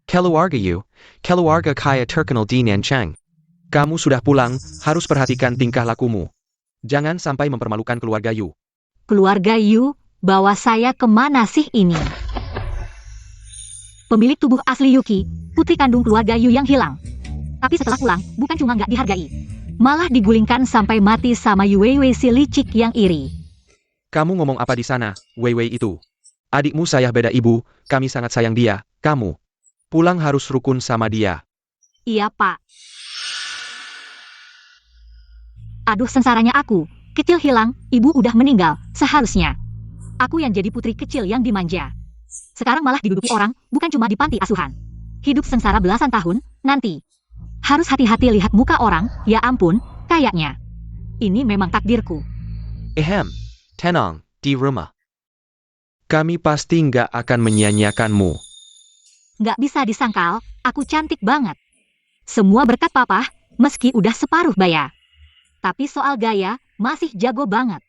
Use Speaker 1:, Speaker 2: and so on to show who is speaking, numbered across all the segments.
Speaker 1: Keluarga kaya terkenal di Nanchang. Kamu sudah pulang, harus perhatikan tingkah lakumu. Jangan sampai mempermalukan keluarga Yu.
Speaker 2: Keluarga Yu, bawa saya kemana sih ini? Pemilik tubuh asli Yuki, putri kandung keluarga Yu yang hilang. Tapi setelah pulang, bukan cuma nggak dihargai, malah digulingkan sampai mati sama Yu Weiwei si licik yang iri.
Speaker 1: Kamu ngomong apa di sana, Weiwei itu? Adikmu saya beda ibu, kami sangat sayang dia, kamu. Pulang harus rukun sama dia.
Speaker 2: Iya, Pak. Aduh, sengsaranya aku. Kecil hilang, ibu udah meninggal, seharusnya aku yang jadi putri kecil yang dimanja. Sekarang malah diduduki orang, bukan cuma di panti asuhan. Hidup sengsara belasan tahun, nanti. Harus hati-hati lihat muka orang, ya ampun, kayaknya. Ini memang takdirku.
Speaker 1: Tenang, di rumah. Kami pasti nggak akan menyia-nyiakanmu.
Speaker 2: Nggak bisa disangkal, aku cantik banget. Semua berkat papa, meski udah separuh baya. Tapi soal gaya, masih jago banget.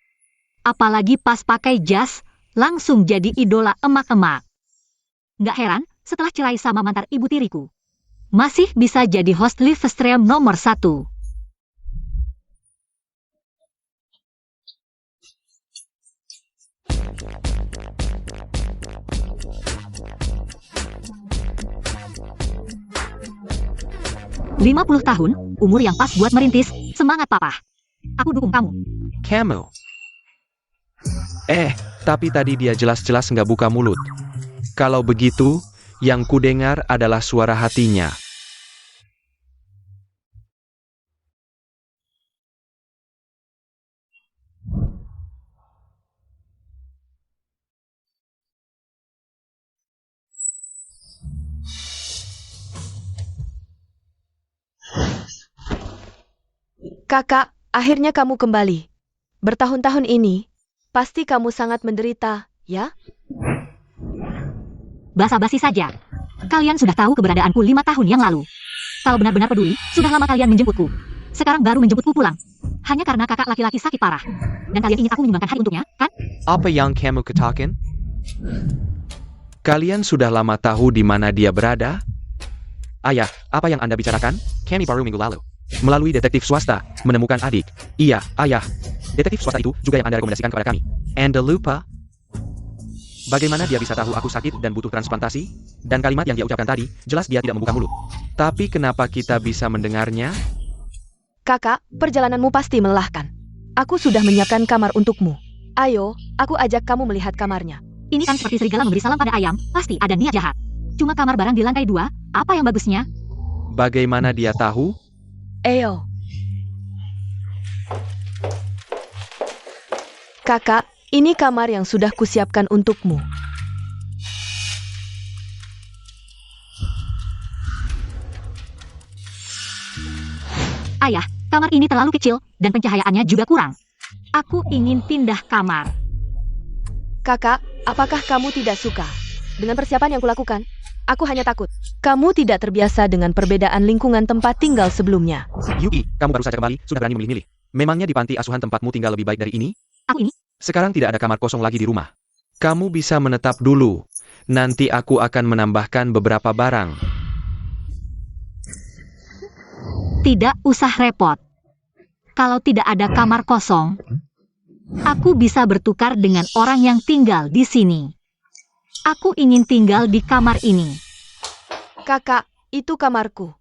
Speaker 2: Apalagi pas pakai jas, langsung jadi idola emak-emak. Nggak heran, setelah cerai sama mantan ibu tiriku, masih bisa jadi host live stream nomor 1. "50 tahun, umur yang pas buat merintis, semangat papa. Aku dukung kamu."
Speaker 1: Kamu. Tapi tadi dia jelas-jelas nggak buka mulut. Kalau begitu, yang kudengar adalah suara hatinya.
Speaker 3: Kakak, akhirnya kamu kembali. Bertahun-tahun ini, pasti kamu sangat menderita, ya?
Speaker 2: Basa-basi saja. Kalian sudah tahu keberadaanku 5 tahun yang lalu. Kalau benar-benar peduli, sudah lama kalian menjemputku. Sekarang baru menjemputku pulang. Hanya karena kakak laki-laki sakit parah. Dan kalian ingin aku menyumbangkan hari untuknya, kan?
Speaker 1: Apa yang kamu katakan? Kalian sudah lama tahu di mana dia berada? Ayah, apa yang Anda bicarakan? Kami baru minggu lalu, melalui detektif swasta, menemukan adik. Iya, ayah. Detektif swasta itu juga yang Anda rekomendasikan kepada kami. Anda lupa? Bagaimana dia bisa tahu aku sakit dan butuh transplantasi? Dan kalimat yang dia ucapkan tadi, jelas dia tidak membuka mulut. Tapi kenapa kita bisa mendengarnya?
Speaker 3: Kakak, perjalananmu pasti melelahkan. Aku sudah menyiapkan kamar untukmu. Ayo, aku ajak kamu melihat kamarnya.
Speaker 2: Ini kan seperti serigala memberi salam pada ayam, pasti ada niat jahat. Cuma kamar barang di lantai 2, apa yang bagusnya?
Speaker 1: Bagaimana dia tahu?
Speaker 3: Ayo. Kakak, ini kamar yang sudah kusiapkan untukmu.
Speaker 2: Ayah, kamar ini terlalu kecil, dan pencahayaannya juga kurang. Aku ingin pindah kamar.
Speaker 3: Kakak, apakah kamu tidak suka dengan persiapan yang kulakukan? Aku hanya takut kamu tidak terbiasa dengan perbedaan lingkungan tempat tinggal sebelumnya.
Speaker 1: Yuki, kamu baru saja kembali, sudah berani memilih-milih. Memangnya di panti asuhan tempatmu tinggal lebih baik dari ini?
Speaker 2: Aku ini?
Speaker 1: Sekarang tidak ada kamar kosong lagi di rumah. Kamu bisa menetap dulu. Nanti aku akan menambahkan beberapa barang.
Speaker 2: Tidak usah repot. Kalau tidak ada kamar kosong, aku bisa bertukar dengan orang yang tinggal di sini. Aku ingin tinggal di kamar ini.
Speaker 3: Kakak, itu kamarku.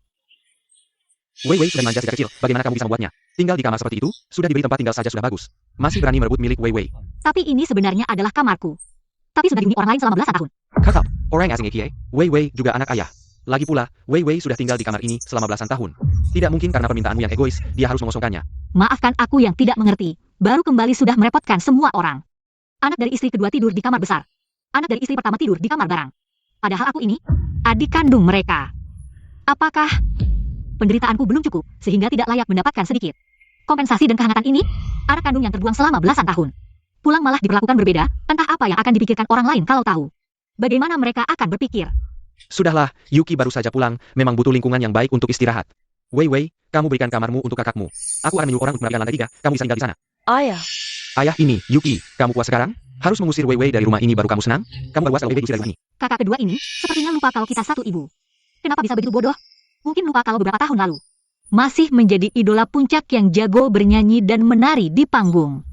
Speaker 1: Weiwei sudah manja sejak kecil, bagaimana kamu bisa membuatnya? Tinggal di kamar seperti itu, sudah diberi tempat tinggal saja sudah bagus. Masih berani merebut milik Weiwei.
Speaker 2: Tapi ini sebenarnya adalah kamarku. Tapi sudah dihuni orang lain selama belasan tahun.
Speaker 1: Kakak, orang asing Ekie, Weiwei juga anak ayah. Lagi pula, Weiwei sudah tinggal di kamar ini selama belasan tahun. Tidak mungkin karena permintaanmu yang egois, dia harus mengosongkannya.
Speaker 2: Maafkan aku yang tidak mengerti. Baru kembali sudah merepotkan semua orang. Anak dari istri kedua tidur di kamar besar. Anak dari istri pertama tidur di kamar barang. Padahal aku ini, adik kandung mereka. Apakah penderitaanku belum cukup, sehingga tidak layak mendapatkan sedikit kompensasi dan kehangatan ini? Anak kandung yang terbuang selama belasan tahun. Pulang malah diperlakukan berbeda, entah apa yang akan dipikirkan orang lain kalau tahu. Bagaimana mereka akan berpikir?
Speaker 1: Sudahlah, Yuki baru saja pulang, memang butuh lingkungan yang baik untuk istirahat. Weiwei, kamu berikan kamarmu untuk kakakmu. Aku akan menyuruh orang untuk merapikan lantai 3, kamu bisa tinggal di sana.
Speaker 3: Ayah.
Speaker 1: Ayah ini, Yuki, kamu puas sekarang? Harus mengusir Weiwei dari rumah ini baru kamu senang? Kamu baru puas kalau Weiwei diusir dari rumah ini.
Speaker 2: Kakak kedua ini, sepertinya lupa kalau kita satu ibu. Kenapa bisa begitu bodoh? Mungkin lupa kalau beberapa tahun lalu masih menjadi idola puncak yang jago bernyanyi dan menari di panggung.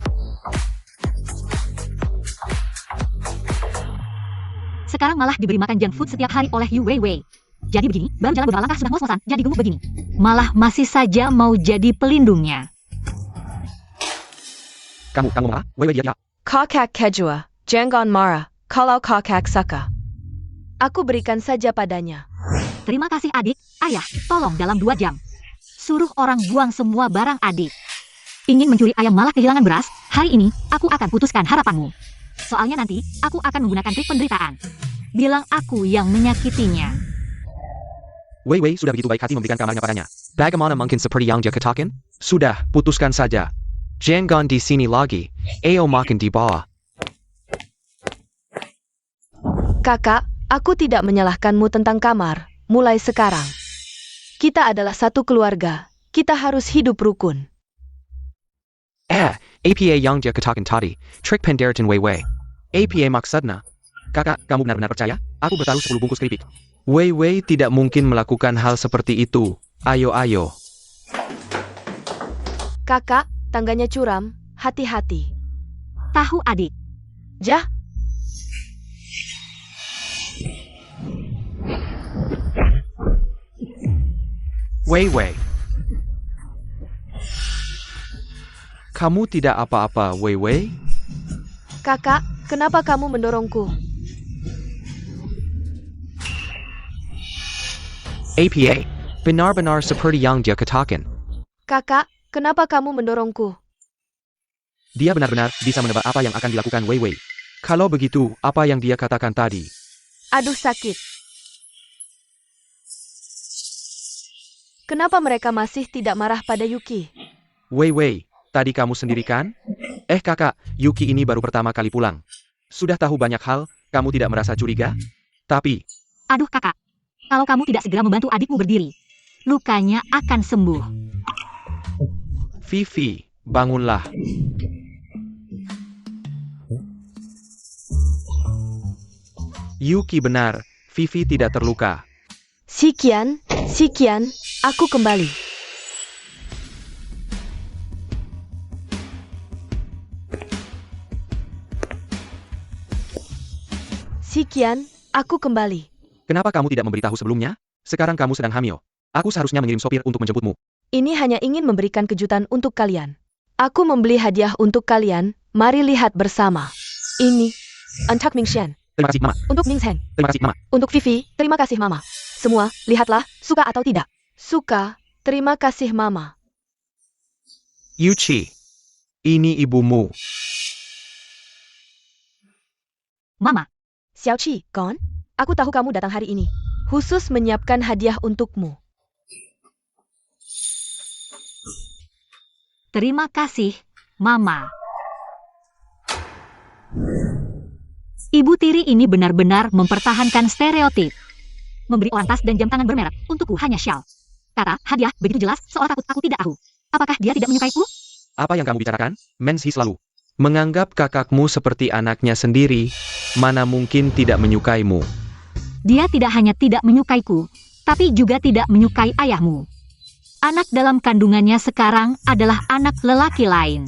Speaker 2: Sekarang malah diberi makan junk food setiap hari oleh Yu Weiwei. Jadi begini, baru jalan beberapa langkah sudah ngos-ngosan, jadi gemuk begini. Malah masih saja mau jadi pelindungnya.
Speaker 1: Kamu marah? Weiwei dia.
Speaker 3: Kakak kejua, jangan marah, kalau kakak suka. Aku berikan saja padanya.
Speaker 2: Terima kasih adik, ayah, tolong dalam 2 jam. Suruh orang buang semua barang adik. Ingin mencuri ayam malah kehilangan beras, hari ini aku akan putuskan harapanmu. Soalnya nanti aku akan menggunakan trik penderitaan. Bilang aku yang menyakitinya.
Speaker 1: Weiwei sudah begitu baik hati memberikan kamarnya padanya. Bagaimana mungkin seperti yang dia katakan? Sudah, putuskan saja. Jangan di sini lagi. Ayo makan di bawah.
Speaker 3: Kakak, aku tidak menyalahkanmu tentang kamar. Mulai sekarang, kita adalah satu keluarga. Kita harus hidup rukun.
Speaker 1: APA yang dia katakan tadi. Trik penderitaan Weiwei. APA maksudnya. Kakak, kamu benar-benar percaya? Aku bertaruh 10 bungkus keripik. Weiwei tidak mungkin melakukan hal seperti itu. Ayo.
Speaker 3: Kakak, tangganya curam. Hati-hati.
Speaker 2: Tahu adik.
Speaker 3: Jah.
Speaker 1: Weiwei. Kamu tidak apa-apa, Weiwei?
Speaker 3: Kakak, kenapa kamu mendorongku?
Speaker 1: APA, benar-benar seperti yang dia katakan.
Speaker 3: Kakak, kenapa kamu mendorongku?
Speaker 1: Dia benar-benar bisa menebak apa yang akan dilakukan Weiwei. Kalau begitu, apa yang dia katakan tadi?
Speaker 3: Aduh sakit. Kenapa mereka masih tidak marah pada Yuki?
Speaker 1: Weiwei, tadi kamu sendiri kan? Kakak, Yuki ini baru pertama kali pulang. Sudah tahu banyak hal, kamu tidak merasa curiga? Tapi,
Speaker 2: Aduh kakak, kalau kamu tidak segera membantu adikmu berdiri, lukanya akan sembuh.
Speaker 1: Vivi, bangunlah. Yuki benar, Vivi tidak terluka.
Speaker 3: Sekian, aku kembali. Sekian, aku kembali.
Speaker 1: Kenapa kamu tidak memberitahu sebelumnya? Sekarang kamu sedang hamil. Aku seharusnya mengirim sopir untuk menjemputmu.
Speaker 3: Ini hanya ingin memberikan kejutan untuk kalian. Aku membeli hadiah untuk kalian, mari lihat bersama. Ini, untuk Mingshen.
Speaker 1: Terima kasih, Mama.
Speaker 3: Untuk Ningshen.
Speaker 1: Terima kasih, Mama.
Speaker 3: Untuk Vivi, terima kasih Mama. Semua, lihatlah, suka atau tidak. Suka, terima kasih Mama.
Speaker 1: Yuchi, ini ibumu.
Speaker 2: Mama,
Speaker 3: Xiaoqi, Gon, aku tahu kamu datang hari ini. Khusus menyiapkan hadiah untukmu.
Speaker 2: terima kasih, Mama. Ibu tiri ini benar-benar mempertahankan stereotip. Memberi orang tas dan jam tangan bermerek, untukku hanya shawl. Kata, hadiah, begitu jelas, seolah takut aku tidak tahu. Apakah dia tidak menyukaiku?
Speaker 1: Apa yang kamu bicarakan? Mensi selalu menganggap kakakmu seperti anaknya sendiri, mana mungkin tidak menyukaimu.
Speaker 2: Dia tidak hanya tidak menyukaiku, tapi juga tidak menyukai ayahmu. Anak dalam kandungannya sekarang adalah anak lelaki lain.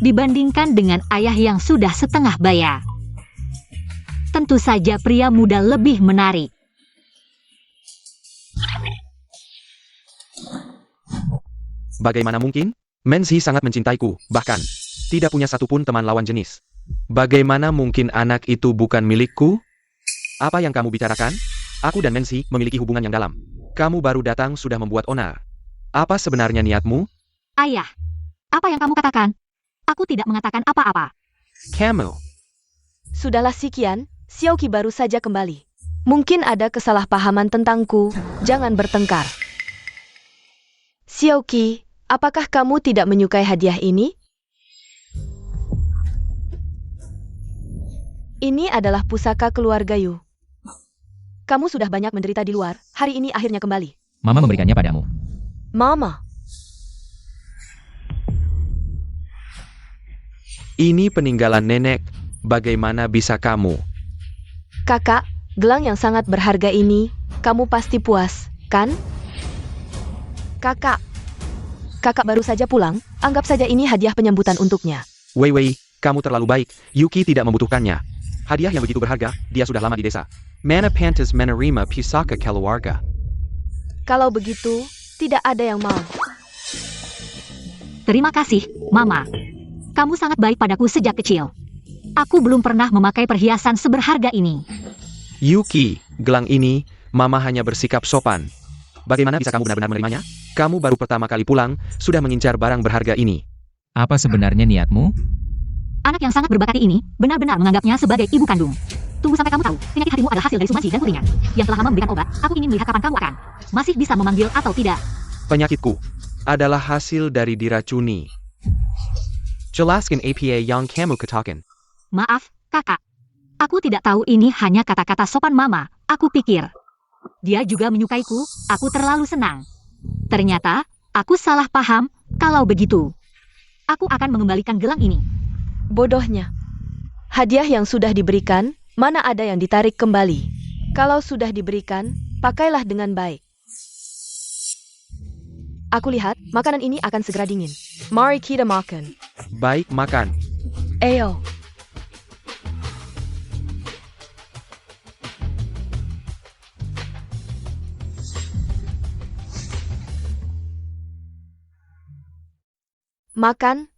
Speaker 2: Dibandingkan dengan ayah yang sudah setengah baya. Tentu saja pria muda lebih menarik.
Speaker 1: Bagaimana mungkin? Mensi sangat mencintaiku, bahkan tidak punya satupun teman lawan jenis. Bagaimana mungkin anak itu bukan milikku? Apa yang kamu bicarakan? Aku dan Mensi memiliki hubungan yang dalam. Kamu baru datang sudah membuat onar. Apa sebenarnya niatmu?
Speaker 2: Ayah, apa yang kamu katakan? Aku tidak mengatakan apa-apa.
Speaker 1: Kamu.
Speaker 3: Sudahlah sekian, Xiaoqi baru saja kembali. Mungkin ada kesalahpahaman tentangku, jangan bertengkar. Xiaoqi, apakah kamu tidak menyukai hadiah ini? Ini adalah pusaka keluarga Yu. Kamu sudah banyak menderita di luar, hari ini akhirnya kembali.
Speaker 4: Mama memberikannya padamu.
Speaker 3: Mama,
Speaker 1: Ini peninggalan nenek. Bagaimana bisa kamu?
Speaker 3: kakak, gelang yang sangat berharga ini, Kamu pasti puas, kan? Kakak. Kakak baru saja pulang, anggap saja ini hadiah penyambutan untuknya.
Speaker 1: Wei, kamu terlalu baik. Yuki tidak membutuhkannya. Hadiah yang begitu berharga, dia sudah lama di desa. Mana pantas menerima pusaka keluarga.
Speaker 3: Kalau begitu, tidak ada yang mau.
Speaker 2: Terima kasih, Mama. Kamu sangat baik padaku sejak kecil. Aku belum pernah memakai perhiasan seberharga ini.
Speaker 1: Yuki, gelang ini, Mama hanya bersikap sopan. Bagaimana bisa kamu benar-benar menerimanya? Kamu baru pertama kali pulang, sudah mengincar barang berharga ini.
Speaker 4: Apa sebenarnya niatmu?
Speaker 2: Anak yang sangat berbakti ini benar-benar menganggapnya sebagai ibu kandung. Tunggu sampai kamu tahu, penyakit hatimu adalah hasil dari sumansi dan kuringan. Yang telah lama memberikan obat, aku ingin melihat kapan kamu akan masih bisa memanggil atau tidak.
Speaker 1: Penyakitku adalah hasil dari diracuni. Jelaskan APA yang kamu katakan.
Speaker 2: Maaf, kakak. Aku tidak tahu ini hanya kata-kata sopan Mama. Aku pikir dia juga menyukaiku, aku terlalu senang. Ternyata, aku salah paham. Kalau begitu, aku akan mengembalikan gelang ini.
Speaker 3: Bodohnya. Hadiah yang sudah diberikan, mana ada yang ditarik kembali. Kalau sudah diberikan, pakailah dengan baik. Aku lihat, makanan ini akan segera dingin. Mari kita makan.
Speaker 1: Baik, makan.
Speaker 3: Ayo. Makan.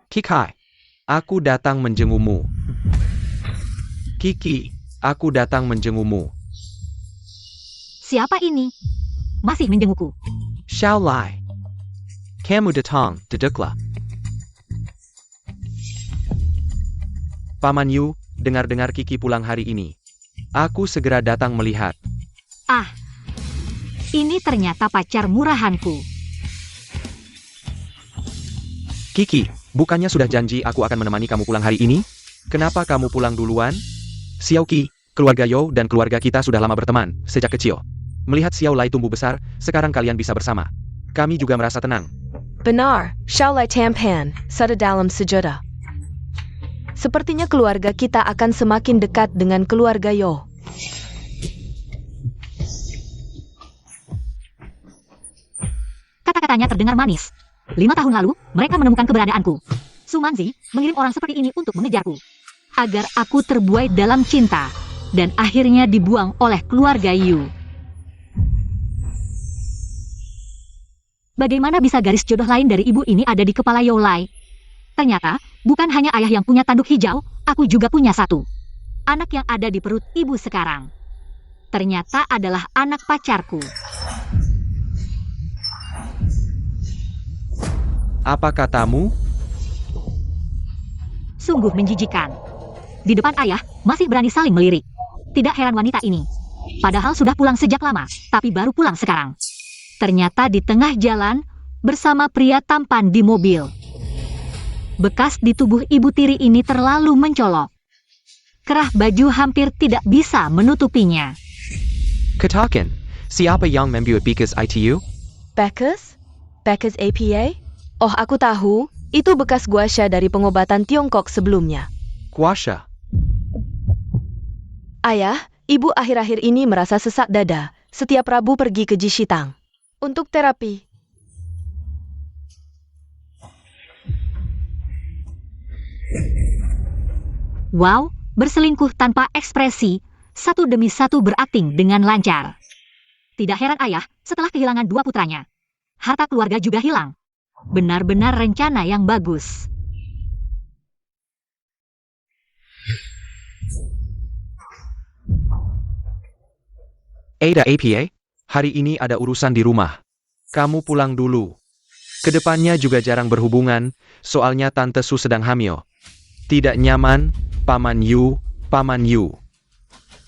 Speaker 1: Kikai, aku datang menjengukmu. Kiki, aku datang menjengukmu.
Speaker 2: Siapa ini? Masih menjengukku.
Speaker 1: Xiao Lai. Kamu datang, dedeklah. Paman Yu, dengar-dengar Kiki pulang hari ini. Aku segera datang melihat.
Speaker 2: Ah, ini ternyata pacar murahanku.
Speaker 1: Kiki, bukannya sudah janji aku akan menemani kamu pulang hari ini? Kenapa kamu pulang duluan? Xiaoqi, keluarga Yo dan keluarga kita sudah lama berteman, sejak kecil. Melihat Xiao Lai tumbuh besar, sekarang kalian bisa bersama. Kami juga merasa tenang.
Speaker 3: Benar, Xiao Lai Tampan, sada dalam sejodoh. Sepertinya keluarga kita akan semakin dekat dengan keluarga Yo.
Speaker 2: Kata-katanya terdengar manis. 5 tahun lalu, mereka menemukan keberadaanku. Sumanzi mengirim orang seperti ini untuk mengejarku. Agar aku terbuai dalam cinta. Dan akhirnya dibuang oleh keluarga Yu. Bagaimana bisa garis jodoh lain dari ibu ini ada di kepala Yo Lai? Ternyata, bukan hanya ayah yang punya tanduk hijau, aku juga punya satu. Anak yang ada di perut ibu sekarang. Ternyata adalah anak pacarku.
Speaker 1: Apa katamu?
Speaker 2: Sungguh menjijikan. Di depan ayah, masih berani saling melirik. Tidak heran wanita ini. Padahal sudah pulang sejak lama, tapi baru pulang sekarang. Ternyata di tengah jalan, bersama pria tampan di mobil. Bekas di tubuh ibu tiri ini terlalu mencolok. Kerah baju hampir tidak bisa menutupinya.
Speaker 1: Katakan, siapa yang membuat bekas ITU?
Speaker 3: Bekas? Bekas APA? Oh, aku tahu. Itu bekas guasha dari pengobatan Tiongkok sebelumnya.
Speaker 1: Kuasha.
Speaker 3: Ayah, ibu akhir-akhir ini merasa sesak dada. Setiap Rabu pergi ke Jishitang. Untuk terapi.
Speaker 2: Wow, berselingkuh tanpa ekspresi, satu demi satu berakting dengan lancar. Tidak heran ayah, setelah kehilangan 2 putranya. Harta keluarga juga hilang. Benar-benar rencana yang bagus.
Speaker 1: Ada APA, hari ini ada urusan di rumah. Kamu pulang dulu. Kedepannya juga jarang berhubungan, soalnya Tante Su sedang hamil. Tidak nyaman, Paman Yu.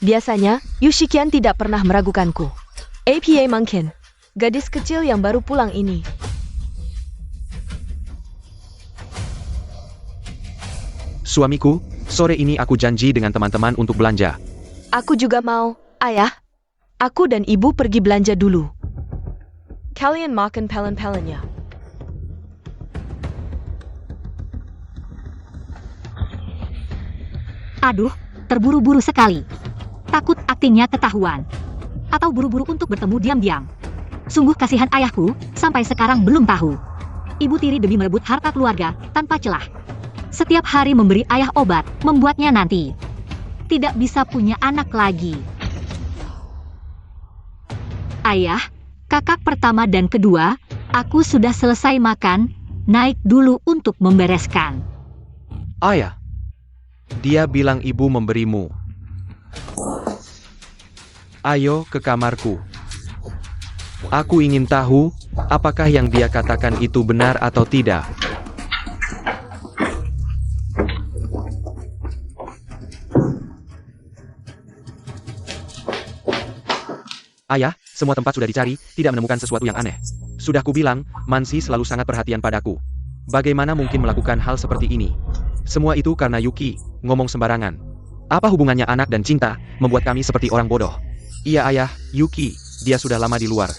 Speaker 3: Biasanya, Yushikian tidak pernah meragukanku. APA mungkin. Gadis kecil yang baru pulang ini.
Speaker 1: Suamiku, sore ini aku janji dengan teman-teman untuk belanja.
Speaker 3: Aku juga mau, ayah. Aku dan ibu pergi belanja dulu. Kalian makan pelan-pelannya.
Speaker 2: Aduh, terburu-buru sekali. Takut aktingnya ketahuan. Atau buru-buru untuk bertemu diam-diam. Sungguh kasihan ayahku, sampai sekarang belum tahu. Ibu tiri demi merebut harta keluarga, tanpa celah. Setiap hari memberi ayah obat, membuatnya nanti tidak bisa punya anak lagi. Ayah, kakak pertama dan kedua, aku sudah selesai makan, naik dulu untuk membereskan.
Speaker 1: Ayah, dia bilang ibu memberimu. Ayo ke kamarku. Aku ingin tahu, apakah yang dia katakan itu benar atau tidak. Ayah, semua tempat sudah dicari, tidak menemukan sesuatu yang aneh. Sudah kubilang, Mansi selalu sangat perhatian padaku. Bagaimana mungkin melakukan hal seperti ini? Semua itu karena Yuki, ngomong sembarangan. Apa hubungannya anak dan cinta, membuat kami seperti orang bodoh? Iya ayah, Yuki, dia sudah lama di luar.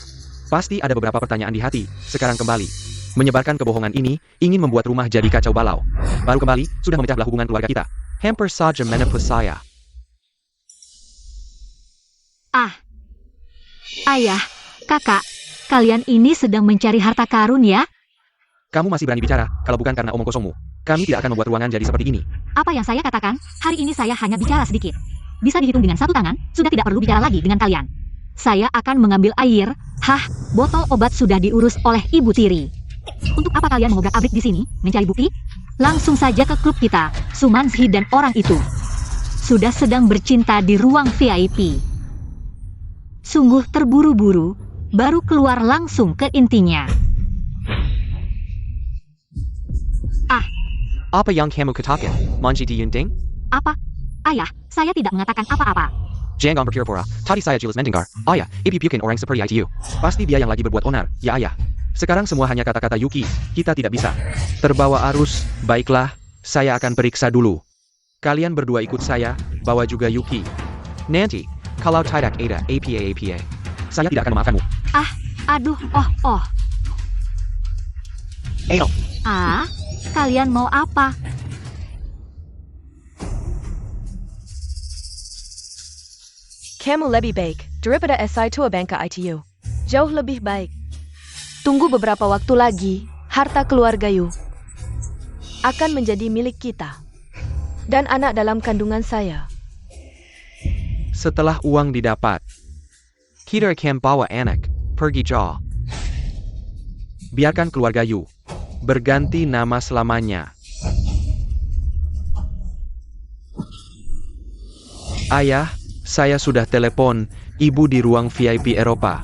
Speaker 1: Pasti ada beberapa pertanyaan di hati, sekarang kembali. Menyebarkan kebohongan ini, ingin membuat rumah jadi kacau balau. Baru kembali, sudah memecah belah hubungan keluarga kita. Hampir saja menepus saya.
Speaker 2: Ayah, kakak, kalian ini sedang mencari harta karun ya?
Speaker 1: Kamu masih berani bicara, kalau bukan karena omong kosongmu. Kami tidak akan membuat ruangan jadi seperti ini.
Speaker 2: Apa yang saya katakan, hari ini saya hanya bicara sedikit. Bisa dihitung dengan satu tangan, sudah tidak perlu bicara lagi dengan kalian. Saya akan mengambil air. Botol obat sudah diurus oleh ibu tiri. Untuk apa kalian mengobrak-abrik di sini, mencari bukti? Langsung saja ke klub kita, Sumanshi dan orang itu sudah sedang bercinta di ruang VIP. Sungguh terburu-buru, baru keluar langsung ke intinya.
Speaker 1: Apa yang kamu katakan, Manji Yunting?
Speaker 2: Apa? Ayah, saya tidak mengatakan apa-apa.
Speaker 1: Jangan berpura-pura, tadi saya jelas mendengar. Ayah, ibu bukan orang seperti itu. Pasti dia yang lagi berbuat onar, ya ayah. Sekarang semua hanya kata-kata Yuki, kita tidak bisa. Terbawa arus, baiklah, saya akan periksa dulu. Kalian berdua ikut saya, bawa juga Yuki. Nanti, kalau tidak ada APA, saya tidak akan memaafkanmu.
Speaker 2: Aduh,
Speaker 1: Ayo.
Speaker 2: Kalian mau apa?
Speaker 3: Kamu lebih baik daripada SI2 Banka ITU. Jauh lebih baik. Tunggu beberapa waktu lagi, harta keluarga Yu akan menjadi milik kita. Dan anak dalam kandungan saya.
Speaker 1: Setelah uang didapat, kita akan bawa anak pergi jauh. Biarkan keluarga Yu berganti nama selamanya. Ayah, saya sudah telepon ibu di ruang VIP Eropa.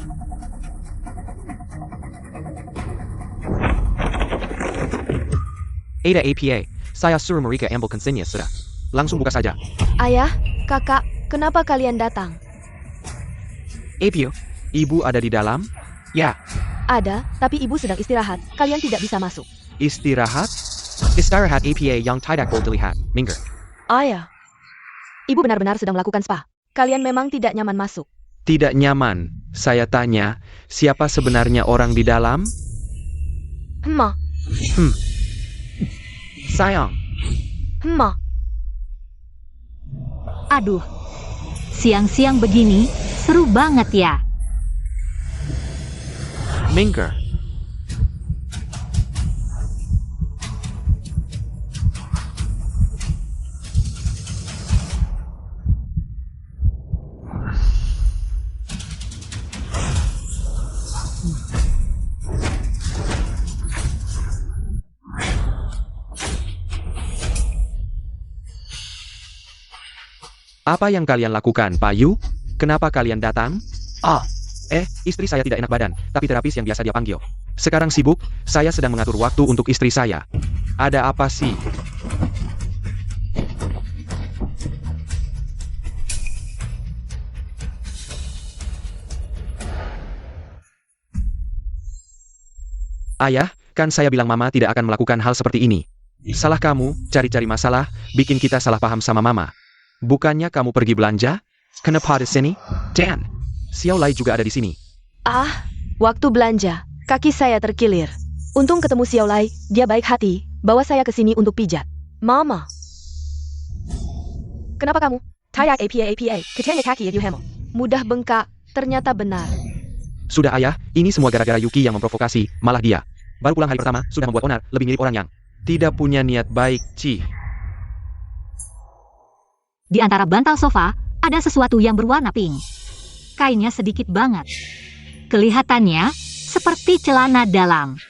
Speaker 1: Ada APA, saya suruh mereka ambil konsennya sudah. Langsung buka saja.
Speaker 3: Ayah, kakak, kenapa kalian datang?
Speaker 1: APA, ibu ada di dalam? Ya.
Speaker 3: Ada, tapi ibu sedang istirahat. Kalian tidak bisa masuk.
Speaker 1: Istirahat? Istirahat APA yang tidak boleh dilihat. Minggir.
Speaker 3: Ayah, ibu benar-benar sedang melakukan spa. Kalian memang tidak nyaman masuk.
Speaker 1: Tidak nyaman. Saya tanya, siapa sebenarnya orang di dalam? Sayang.
Speaker 2: Aduh, siang-siang begini, seru banget ya.
Speaker 1: Minggir. Apa yang kalian lakukan, Pak Yu? Kenapa kalian datang? Istri saya tidak enak badan, tapi terapis yang biasa dia panggil. Sekarang sibuk, saya sedang mengatur waktu untuk istri saya. Ada apa sih? Ayah, kan saya bilang mama tidak akan melakukan hal seperti ini. Salah kamu, cari-cari masalah, bikin kita salah paham sama mama. Bukannya kamu pergi belanja? Kenapa di sini? Dan Xiao Lai juga ada di sini.
Speaker 3: Waktu belanja, kaki saya terkilir. Untung ketemu Xiao Lai, dia baik hati, bawa saya ke sini untuk pijat. Mama. Kenapa kamu? Tayak APA, kecilnya kaki you hemo. Mudah bengkak, ternyata benar.
Speaker 1: Sudah ayah, ini semua gara-gara Yuki yang memprovokasi, malah dia. Baru pulang hari pertama, sudah membuat onar, lebih mirip orang yang tidak punya niat baik, Ci.
Speaker 2: Di antara bantal sofa, ada sesuatu yang berwarna pink. Kainnya sedikit banget. Kelihatannya seperti celana dalam.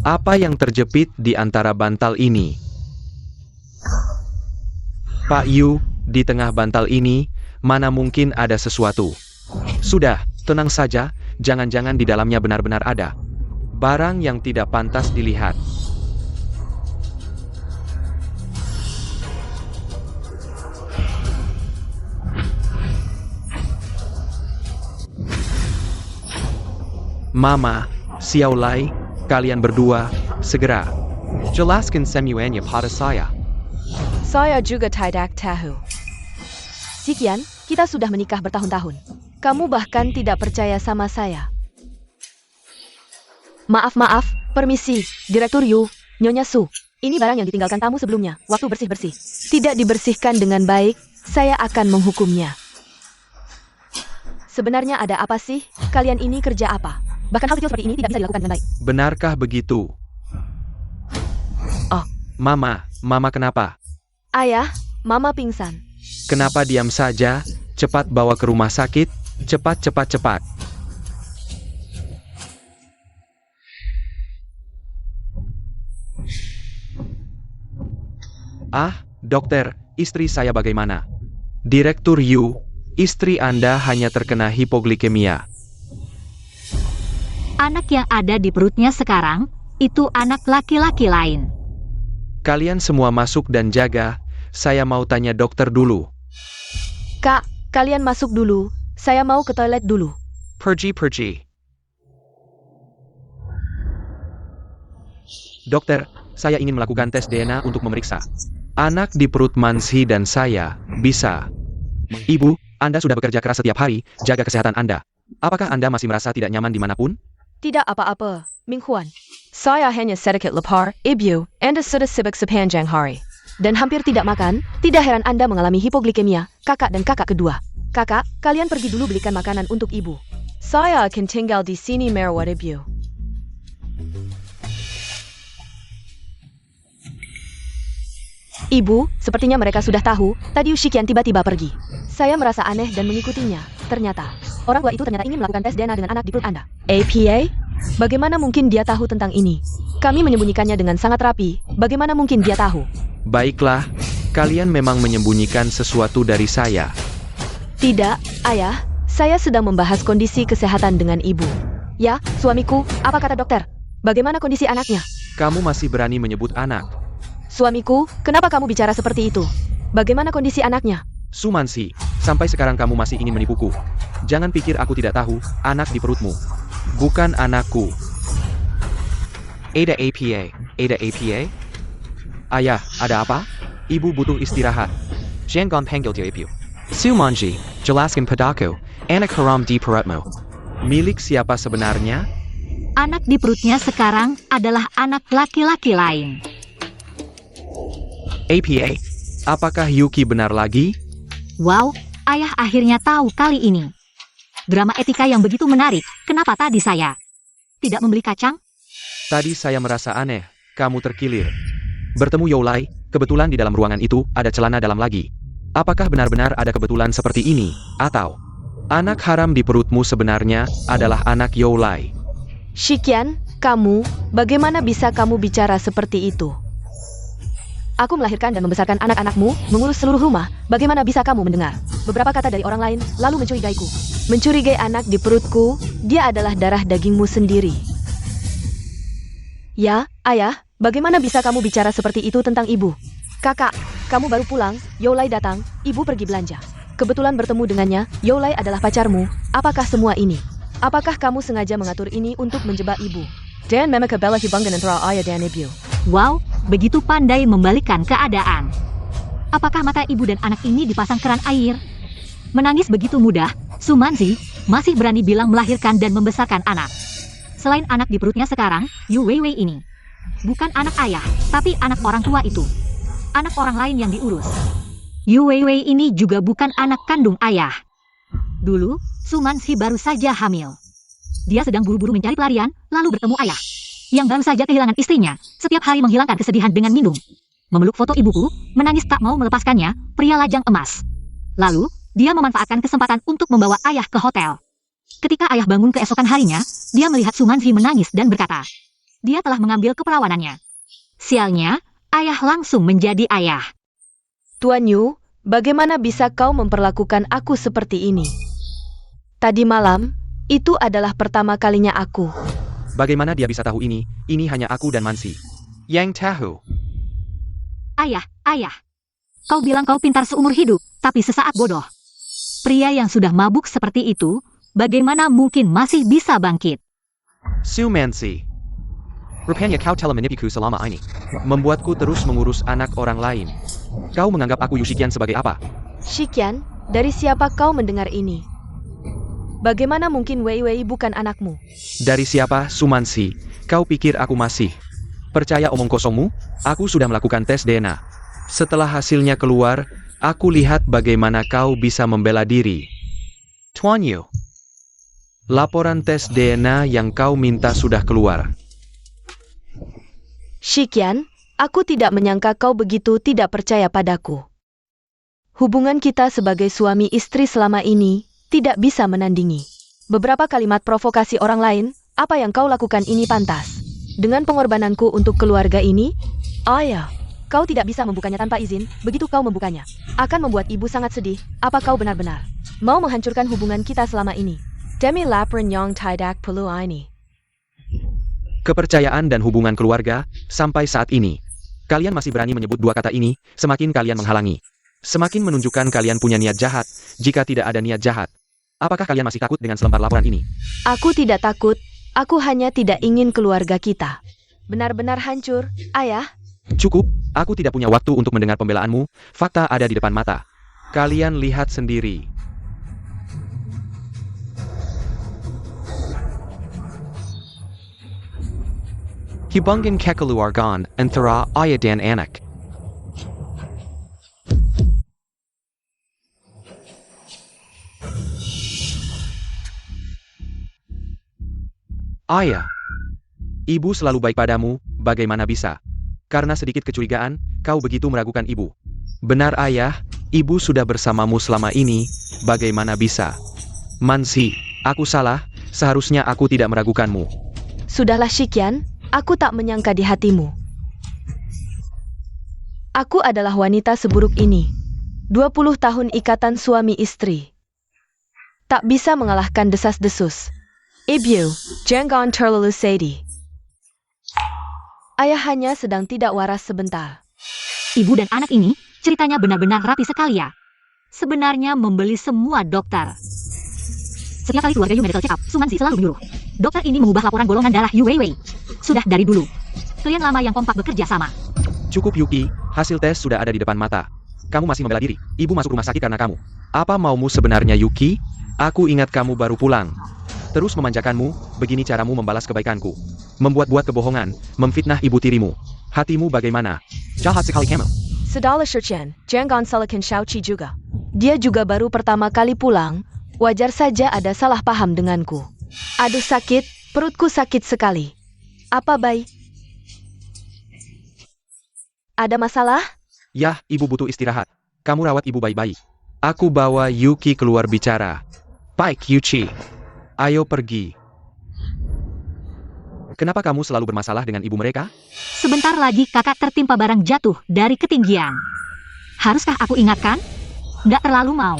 Speaker 1: Apa yang terjepit di antara bantal ini? Pak Yu, di tengah bantal ini, mana mungkin ada sesuatu? Sudah, tenang saja, jangan-jangan di dalamnya benar-benar ada barang yang tidak pantas dilihat. Mama, Xiaolai, kalian berdua, segera jelaskan semuanya pada saya.
Speaker 3: Saya juga tidak tahu. Sekian, kita sudah menikah bertahun-tahun. Kamu bahkan tidak percaya sama saya. Maaf, permisi, Direktur Yu, Nyonya Su. Ini barang yang ditinggalkan tamu sebelumnya, waktu bersih-bersih. Tidak dibersihkan dengan baik, saya akan menghukumnya. Sebenarnya ada apa sih? Kalian ini kerja apa? Bahkan hal kecil seperti ini tidak bisa dilakukan dengan baik.
Speaker 1: Benarkah begitu?
Speaker 3: Oh.
Speaker 1: Mama kenapa?
Speaker 3: Ayah, Mama pingsan.
Speaker 1: Kenapa diam saja? Cepat bawa ke rumah sakit. Cepat. Ah, dokter, istri saya bagaimana? Direktur Yu, istri Anda hanya terkena hipoglikemia.
Speaker 2: Anak yang ada di perutnya sekarang, itu anak laki-laki lain.
Speaker 1: Kalian semua masuk dan jaga, saya mau tanya dokter dulu.
Speaker 3: Kak, kalian masuk dulu. Saya mau ke toilet dulu.
Speaker 1: Pergi. Dokter, saya ingin melakukan tes DNA untuk memeriksa anak di perut Mansi dan saya, bisa? Ibu, Anda sudah bekerja keras setiap hari, jaga kesehatan Anda. Apakah Anda masih merasa tidak nyaman dimanapun?
Speaker 3: Tidak apa-apa, Ming Huan. Saya hanya sedikit lapar, Ibu. Anda sudah sibuk sepanjang hari. Dan hampir tidak makan, tidak heran Anda mengalami hipoglikemia, kakak dan kakak kedua. Kakak, kalian pergi dulu belikan makanan untuk ibu. Saya akan tinggal di sini merawat ibu. Ibu, sepertinya mereka sudah tahu, tadi Ushikian tiba-tiba pergi. Saya merasa aneh dan mengikutinya. Ternyata, orang tua itu ternyata ingin melakukan tes DNA dengan anak di perut Anda. APA? Bagaimana mungkin dia tahu tentang ini? Kami menyembunyikannya dengan sangat rapi. Bagaimana mungkin dia tahu?
Speaker 1: Baiklah, kalian memang menyembunyikan sesuatu dari saya.
Speaker 3: Tidak, Ayah. Saya sedang membahas kondisi kesehatan dengan ibu. Ya, suamiku, apa kata dokter? Bagaimana kondisi anaknya?
Speaker 1: Kamu masih berani menyebut anak?
Speaker 3: Suamiku, kenapa kamu bicara seperti itu? Bagaimana kondisi anaknya?
Speaker 1: Sumansi, sampai sekarang kamu masih ingin menipuku. Jangan pikir aku tidak tahu, anak di perutmu bukan anakku. Ada APA? Ayah, ada apa? Ibu butuh istirahat. Jangan panggil dia ibu. Sumanji, jelaskan padaku, anak haram di perutmu milik siapa sebenarnya?
Speaker 2: Anak di perutnya sekarang adalah anak laki-laki lain.
Speaker 1: APA, apakah Yuki benar lagi?
Speaker 2: Wow, ayah akhirnya tahu kali ini. Drama etika yang begitu menarik, kenapa tadi saya tidak membeli kacang?
Speaker 1: Tadi saya merasa aneh, kamu terkilir. Bertemu Youlai, kebetulan di dalam ruangan itu ada celana dalam lagi. Apakah benar-benar ada kebetulan seperti ini, atau anak haram di perutmu sebenarnya adalah anak Youlai?
Speaker 3: Shikian, kamu, bagaimana bisa kamu bicara seperti itu? Aku melahirkan dan membesarkan anak-anakmu, mengurus seluruh rumah, bagaimana bisa kamu mendengar beberapa kata dari orang lain, lalu mencurigaiku? Mencurigai anak di perutku, dia adalah darah dagingmu sendiri. Ya, Ayah, bagaimana bisa kamu bicara seperti itu tentang ibu? Kakak, kamu baru pulang, Youlai datang, ibu pergi belanja. Kebetulan bertemu dengannya, Youlai adalah pacarmu, apakah semua ini? Apakah kamu sengaja mengatur ini untuk menjebak ibu? Dan memekabela hubungan antara ayah dan ibu.
Speaker 2: Wow, begitu pandai membalikkan keadaan. Apakah mata ibu dan anak ini dipasang keran air? Menangis begitu mudah, Sumanzi masih berani bilang melahirkan dan membesarkan anak. Selain anak di perutnya sekarang, Yu Weiwei ini bukan anak ayah, tapi anak orang tua itu. Anak orang lain yang diurus. Yu Weiwei ini juga bukan anak kandung ayah. Dulu, Su Mansi baru saja hamil. Dia sedang buru-buru mencari pelarian, lalu bertemu ayah, yang baru saja kehilangan istrinya, setiap hari menghilangkan kesedihan dengan minum. Memeluk foto ibuku, menangis tak mau melepaskannya, pria lajang emas. Lalu, dia memanfaatkan kesempatan untuk membawa ayah ke hotel. Ketika ayah bangun keesokan harinya, dia melihat Su Mansi menangis dan berkata, dia telah mengambil keperawanannya. Sialnya, ayah langsung menjadi ayah.
Speaker 3: Tuan Yu, bagaimana bisa kau memperlakukan aku seperti ini? Tadi malam, itu adalah pertama kalinya aku.
Speaker 1: Bagaimana dia bisa tahu ini? Ini hanya aku dan Mansi yang tahu.
Speaker 2: Ayah, ayah. Kau bilang kau pintar seumur hidup, tapi sesaat bodoh. Pria yang sudah mabuk seperti itu, bagaimana mungkin masih bisa bangkit?
Speaker 1: Su Mansi. Rupanya kau telah menipuku selama ini. Membuatku terus mengurus anak orang lain. Kau menganggap aku Yu Shikian sebagai apa?
Speaker 3: Shikian, dari siapa kau mendengar ini? Bagaimana mungkin Wei Wei bukan anakmu?
Speaker 1: Dari siapa, Su Mansi? Kau pikir aku masih percaya omong kosongmu? Aku sudah melakukan tes DNA. Setelah hasilnya keluar, aku lihat bagaimana kau bisa membela diri. Tuan Yu, laporan tes DNA yang kau minta sudah keluar.
Speaker 3: Shikian, aku tidak menyangka kau begitu tidak percaya padaku. Hubungan kita sebagai suami istri selama ini tidak bisa menandingi. Beberapa kalimat provokasi orang lain, apa yang kau lakukan ini pantas. Dengan pengorbananku untuk keluarga ini, ayah, kau tidak bisa membukanya tanpa izin, begitu kau membukanya. Akan membuat ibu sangat sedih, apa kau benar-benar mau menghancurkan hubungan kita selama ini? Demi lapren yang tidak perlu ini.
Speaker 1: Kepercayaan dan hubungan keluarga, sampai saat ini. Kalian masih berani menyebut dua kata ini, semakin kalian menghalangi. Semakin menunjukkan kalian punya niat jahat, jika tidak ada niat jahat. Apakah kalian masih takut dengan selembar laporan ini?
Speaker 3: Aku tidak takut, aku hanya tidak ingin keluarga kita benar-benar hancur, ayah.
Speaker 1: Cukup, aku tidak punya waktu untuk mendengar pembelaanmu, fakta ada di depan mata. Kalian lihat sendiri. Hibungin kekeluargaan antara ayah dan anak. Ayah, ibu selalu baik padamu, bagaimana bisa? Karena sedikit kecurigaan, kau begitu meragukan ibu. Benar ayah, ibu sudah bersamamu selama ini, bagaimana bisa? Mansi, aku salah, seharusnya aku tidak meragukanmu.
Speaker 3: Sudahlah Shikian, aku tak menyangka di hatimu. Aku adalah wanita seburuk ini. 20 tahun ikatan suami istri. Tak bisa mengalahkan desas-desus. Ibu, jangan terlalu sedih. Ayah hanya sedang tidak waras sebentar.
Speaker 2: Ibu dan anak ini, ceritanya benar-benar rapi sekali ya. Sebenarnya membeli semua dokter. Setiap kali keluarga Yu medical check up, Su Mansi selalu menyuruh. Dokter ini mengubah laporan golongan darah Yu Weiwei. Sudah dari dulu. Klien lama yang kompak bekerja sama.
Speaker 1: Cukup Yuki, hasil tes sudah ada di depan mata. Kamu masih membela diri, ibu masuk rumah sakit karena kamu. Apa maumu sebenarnya Yuki? Aku ingat kamu baru pulang. Terus memanjakanmu, begini caramu membalas kebaikanku. Membuat-buat kebohongan, memfitnah ibu tirimu. Hatimu bagaimana? Jahat sekali kamu.
Speaker 3: Sedala Shikian, jangan salahkan Xiaoqi juga. Dia juga baru pertama kali pulang, wajar saja ada salah paham denganku. Aduh sakit, perutku sakit sekali. Apa bayi? Ada masalah?
Speaker 1: Yah, ibu butuh istirahat. Kamu rawat ibu baik-baik. Aku bawa Yuki keluar bicara. Baik Yuki. Ayo pergi. Kenapa kamu selalu bermasalah dengan ibu mereka?
Speaker 2: Sebentar lagi kakak tertimpa barang jatuh dari ketinggian. Haruskah aku ingatkan? Nggak terlalu mau.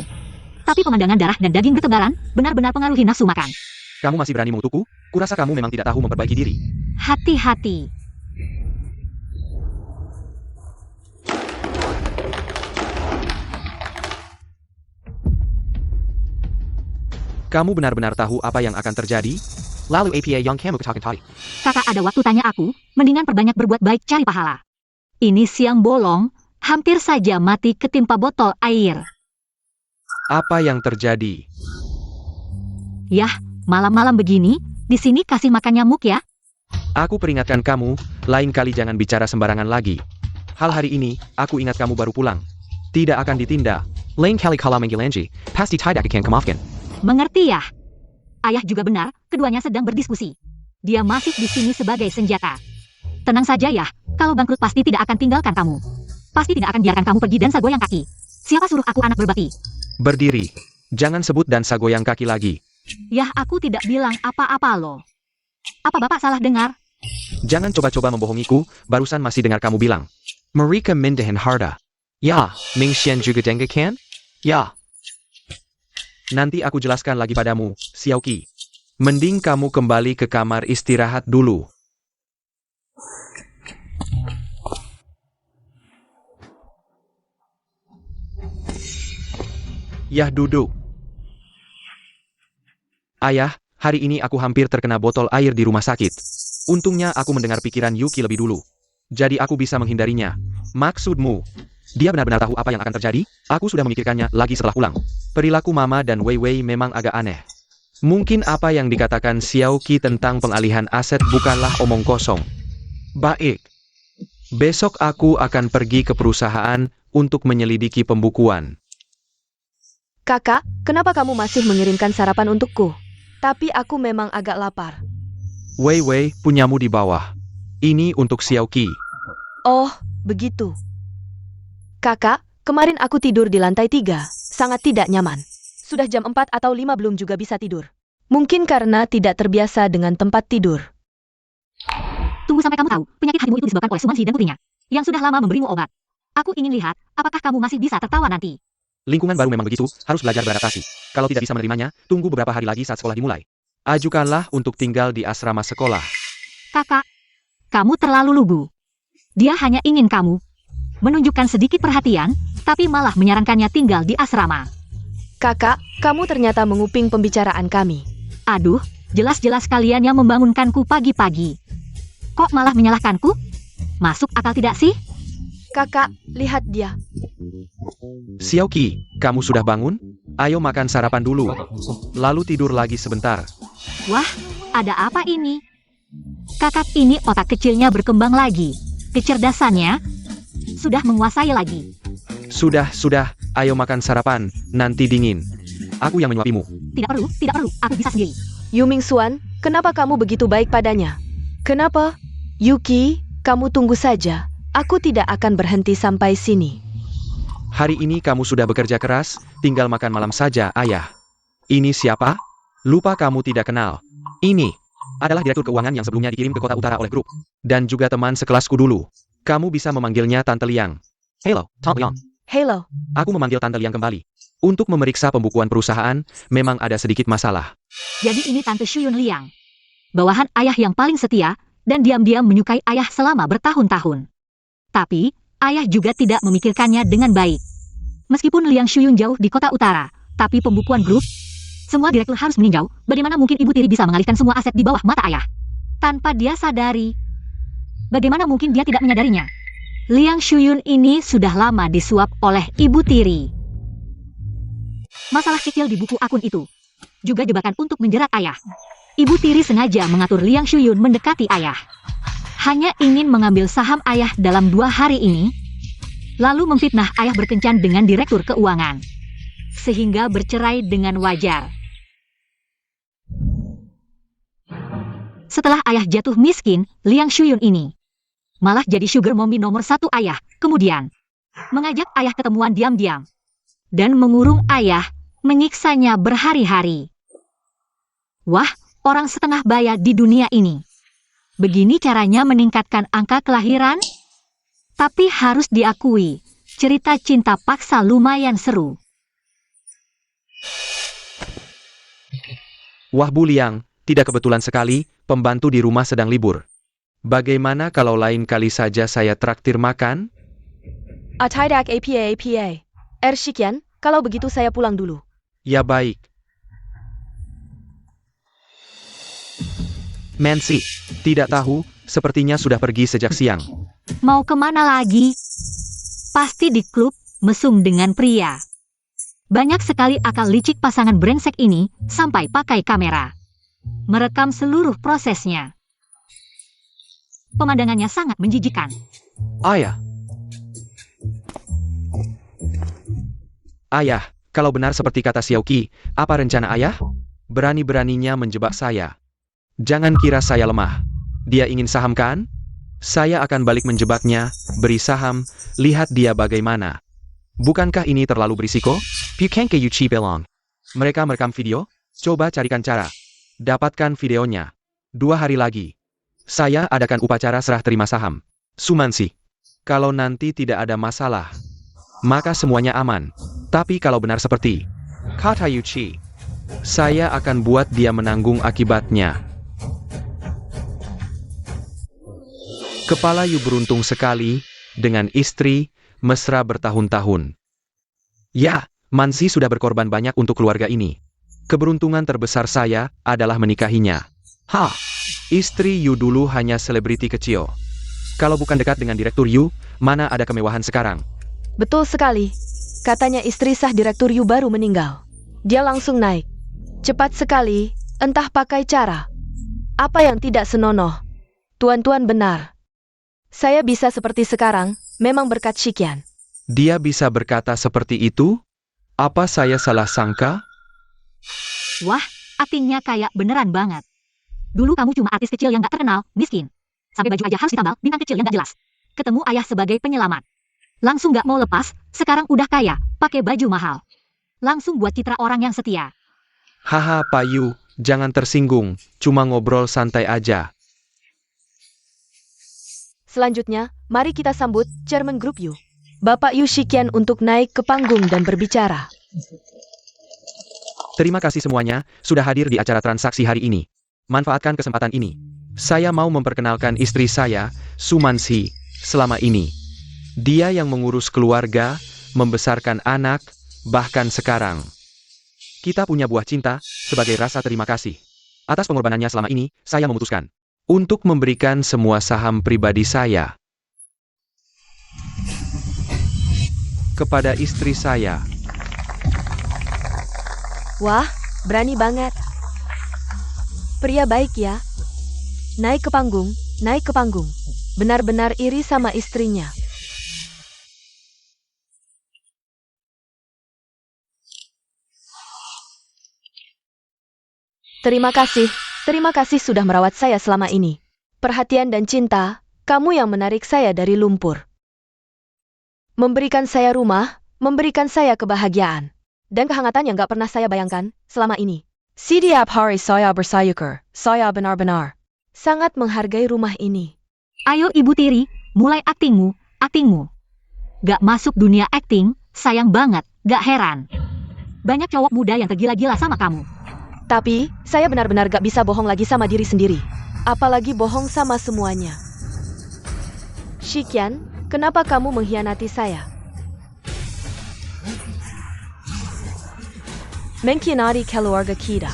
Speaker 2: Tapi pemandangan darah dan daging bertebaran benar-benar pengaruhi nafsu makan.
Speaker 1: Kamu masih berani mengutukku? Kurasa kamu memang tidak tahu memperbaiki diri.
Speaker 2: Hati-hati.
Speaker 1: Kamu benar-benar tahu apa yang akan terjadi? Lalu APA yang kamu ketahui tadi.
Speaker 2: Kakak ada waktu tanya aku, mendingan perbanyak berbuat baik cari pahala. Ini siang bolong, hampir saja mati ketimpa botol air.
Speaker 1: Apa yang terjadi?
Speaker 2: Yah, malam-malam begini, di sini kasih makan nyamuk ya.
Speaker 1: Aku peringatkan kamu, lain kali jangan bicara sembarangan lagi. Hal hari ini, aku ingat kamu baru pulang. Tidak akan ditindak. Lain kali kalau manggil Angie, pasti tidak akan kemaafkan.
Speaker 2: Mengerti ya? Ayah juga benar, keduanya sedang berdiskusi. Dia masih di sini sebagai senjata. Tenang saja ya, kalau bangkrut pasti tidak akan tinggalkan kamu. Pasti tidak akan biarkan kamu pergi dan sagoyang kaki. Siapa suruh aku anak berbakti?
Speaker 1: Berdiri. Jangan sebut dan sagoyang kaki lagi.
Speaker 2: Yah, aku tidak bilang apa-apa loh. Apa bapak salah dengar?
Speaker 1: Jangan coba-coba membohongiku, barusan masih dengar kamu bilang. Mereka mindahin harta. Ya, Ming Xian juga dengarkan? Ya. Nanti aku jelaskan lagi padamu, Xiaoqi. Mending kamu kembali ke kamar istirahat dulu. Yah, duduk. Ayah, hari ini aku hampir terkena botol air di rumah sakit. Untungnya aku mendengar pikiran Yuki lebih dulu. Jadi aku bisa menghindarinya. Maksudmu, dia benar-benar tahu apa yang akan terjadi? Aku sudah memikirkannya lagi setelah pulang. Perilaku Mama dan Wei Wei memang agak aneh. Mungkin apa yang dikatakan Xiaoqi tentang pengalihan aset bukanlah omong kosong. Baik. Besok aku akan pergi ke perusahaan untuk menyelidiki pembukuan.
Speaker 3: Kakak, kenapa kamu masih mengirimkan sarapan untukku? Tapi aku memang agak lapar.
Speaker 1: Wei Wei, punyamu di bawah. Ini untuk Xiaoqi.
Speaker 3: Oh, begitu. Kakak, kemarin aku tidur di lantai 3. Sangat tidak nyaman. Sudah jam 4 atau 5 belum juga bisa tidur. Mungkin karena tidak terbiasa dengan tempat tidur.
Speaker 2: Tunggu sampai kamu tahu, penyakit hatimu itu disebabkan oleh Sumansi dan putrinya, yang sudah lama memberimu obat. Aku ingin lihat, apakah kamu masih bisa tertawa nanti.
Speaker 1: Lingkungan baru memang begitu, harus belajar beradaptasi. Kalau tidak bisa menerimanya, tunggu beberapa hari lagi saat sekolah dimulai. Ajukanlah untuk tinggal di asrama sekolah.
Speaker 2: Kakak, kamu terlalu lugu. Dia hanya ingin kamu menunjukkan sedikit perhatian, tapi malah menyarankannya tinggal di asrama.
Speaker 3: Kakak, kamu ternyata menguping pembicaraan kami.
Speaker 2: Aduh, jelas-jelas kalian yang membangunkanku pagi-pagi. Kok malah menyalahkanku? Masuk akal tidak sih?
Speaker 3: Kakak, lihat dia.
Speaker 1: Xiaoqi, kamu sudah bangun? Ayo makan sarapan dulu. Lalu tidur lagi sebentar.
Speaker 2: Wah, ada apa ini? Kakak ini otak kecilnya berkembang lagi. Kecerdasannya sudah menguasai lagi.
Speaker 1: Sudah, ayo makan sarapan, nanti dingin. Aku yang menyuapimu.
Speaker 2: Tidak perlu, aku bisa sendiri.
Speaker 3: Yu Mingxuan, kenapa kamu begitu baik padanya? Kenapa? Yuki, kamu tunggu saja. Aku tidak akan berhenti sampai sini.
Speaker 1: Hari ini kamu sudah bekerja keras, tinggal makan malam saja, ayah. Ini siapa? Lupa kamu tidak kenal. Ini adalah direktur keuangan yang sebelumnya dikirim ke kota utara oleh grup. Dan juga teman sekelasku dulu. Kamu bisa memanggilnya Tante Liang. Hello, Tante Liang.
Speaker 3: Hello.
Speaker 1: Aku memanggil Tante Liang kembali. Untuk memeriksa pembukuan perusahaan, memang ada sedikit masalah.
Speaker 2: Jadi ini Tante Shuyun Liang. Bawahan ayah yang paling setia, dan diam-diam menyukai ayah selama bertahun-tahun. Tapi, ayah juga tidak memikirkannya dengan baik. Meskipun Liang Shuyun jauh di kota utara, tapi pembukuan grup, semua direktur harus meninjau. Bagaimana mungkin ibu tiri bisa mengalihkan semua aset di bawah mata ayah? Tanpa dia sadari. Bagaimana mungkin dia tidak menyadarinya? Liang Shuyun ini sudah lama disuap oleh ibu tiri. Masalah kecil di buku akun itu juga jebakan untuk menjerat ayah. Ibu tiri sengaja mengatur Liang Shuyun mendekati ayah. Hanya ingin mengambil saham ayah dalam 2 hari ini, lalu memfitnah ayah berkencan dengan direktur keuangan, sehingga bercerai dengan wajar. Setelah ayah jatuh miskin, Liang Shuyun ini malah jadi sugar mommy nomor 1 ayah, kemudian mengajak ayah ketemuan diam-diam, dan mengurung ayah, menyiksanya berhari-hari. Wah, orang setengah baya di dunia ini. Begini caranya meningkatkan angka kelahiran? Tapi harus diakui, cerita cinta paksa lumayan seru.
Speaker 1: Wah Bu Liang, tidak kebetulan sekali, pembantu di rumah sedang libur. Bagaimana kalau lain kali saja saya traktir makan?
Speaker 3: Tidak apa. Ershikian, kalau begitu saya pulang dulu.
Speaker 1: Ya baik. Mansi, tidak tahu, sepertinya sudah pergi sejak siang.
Speaker 2: Mau kemana lagi? Pasti di klub mesum dengan pria. Banyak sekali akal licik pasangan brengsek ini sampai pakai kamera. Merekam seluruh prosesnya. Pemandangannya sangat menjijikan.
Speaker 1: Ayah. Ayah, kalau benar seperti kata Xiaoqi, apa rencana ayah? Berani-beraninya menjebak saya. Jangan kira saya lemah. Dia ingin saham kan? Saya akan balik menjebaknya, beri saham, lihat dia bagaimana. Bukankah ini terlalu berisiko? Bukankah you cheap along? Mereka merekam video? Coba carikan cara. Dapatkan videonya. 2 hari lagi. Saya adakan upacara serah terima saham. Sumansi. Kalau nanti tidak ada masalah, maka semuanya aman. Tapi kalau benar seperti kata Yuchi, saya akan buat dia menanggung akibatnya. Kepala Yu beruntung sekali, dengan istri, mesra bertahun-tahun. Ya, Mansi sudah berkorban banyak untuk keluarga ini. Keberuntungan terbesar saya adalah menikahinya. Istri Yu dulu hanya selebriti kecil. Kalau bukan dekat dengan Direktur Yu, mana ada kemewahan sekarang?
Speaker 3: Betul sekali. Katanya istri sah Direktur Yu baru meninggal. Dia langsung naik. Cepat sekali, entah pakai cara. Apa yang tidak senonoh? Tuan-tuan benar. Saya bisa seperti sekarang, memang berkat Shikian.
Speaker 1: Dia bisa berkata seperti itu? Apa saya salah sangka?
Speaker 2: Wah, aktingnya kayak beneran banget. Dulu kamu cuma artis kecil yang gak terkenal, miskin. Sampai baju aja harus ditambal, bintang kecil yang gak jelas. Ketemu ayah sebagai penyelamat. Langsung gak mau lepas, sekarang udah kaya, pakai baju mahal. Langsung buat citra orang yang setia.
Speaker 1: Haha Pak Yu, jangan tersinggung, cuma ngobrol santai aja.
Speaker 3: Selanjutnya, mari kita sambut Chairman Grup Yu, Bapak Yu Shikian untuk naik ke panggung dan berbicara.
Speaker 1: Terima kasih semuanya, sudah hadir di acara transaksi hari ini. Manfaatkan kesempatan ini. Saya mau memperkenalkan istri saya, Sumansi, selama ini. Dia yang mengurus keluarga, membesarkan anak, bahkan sekarang. Kita punya buah cinta, sebagai rasa terima kasih. Atas pengorbanannya selama ini, saya memutuskan untuk memberikan semua saham pribadi saya kepada istri saya.
Speaker 3: Wah, berani banget. Pria baik ya. Naik ke panggung, naik ke panggung. Benar-benar iri sama istrinya. Terima kasih sudah merawat saya selama ini. Perhatian dan cinta, kamu yang menarik saya dari lumpur. Memberikan saya rumah, memberikan saya kebahagiaan. Dan kehangatan yang gak pernah saya bayangkan selama ini. Setiap hari saya bersyukur, saya benar-benar sangat menghargai rumah ini.
Speaker 2: Ayo Ibu Tiri, mulai aktingmu. Gak masuk dunia akting, sayang banget, gak heran. Banyak cowok muda yang tergila-gila sama kamu.
Speaker 3: Tapi, saya benar-benar gak bisa bohong lagi sama diri sendiri. Apalagi bohong sama semuanya. Shikian, kenapa kamu mengkhianati saya? Mengkhianati keluarga kita.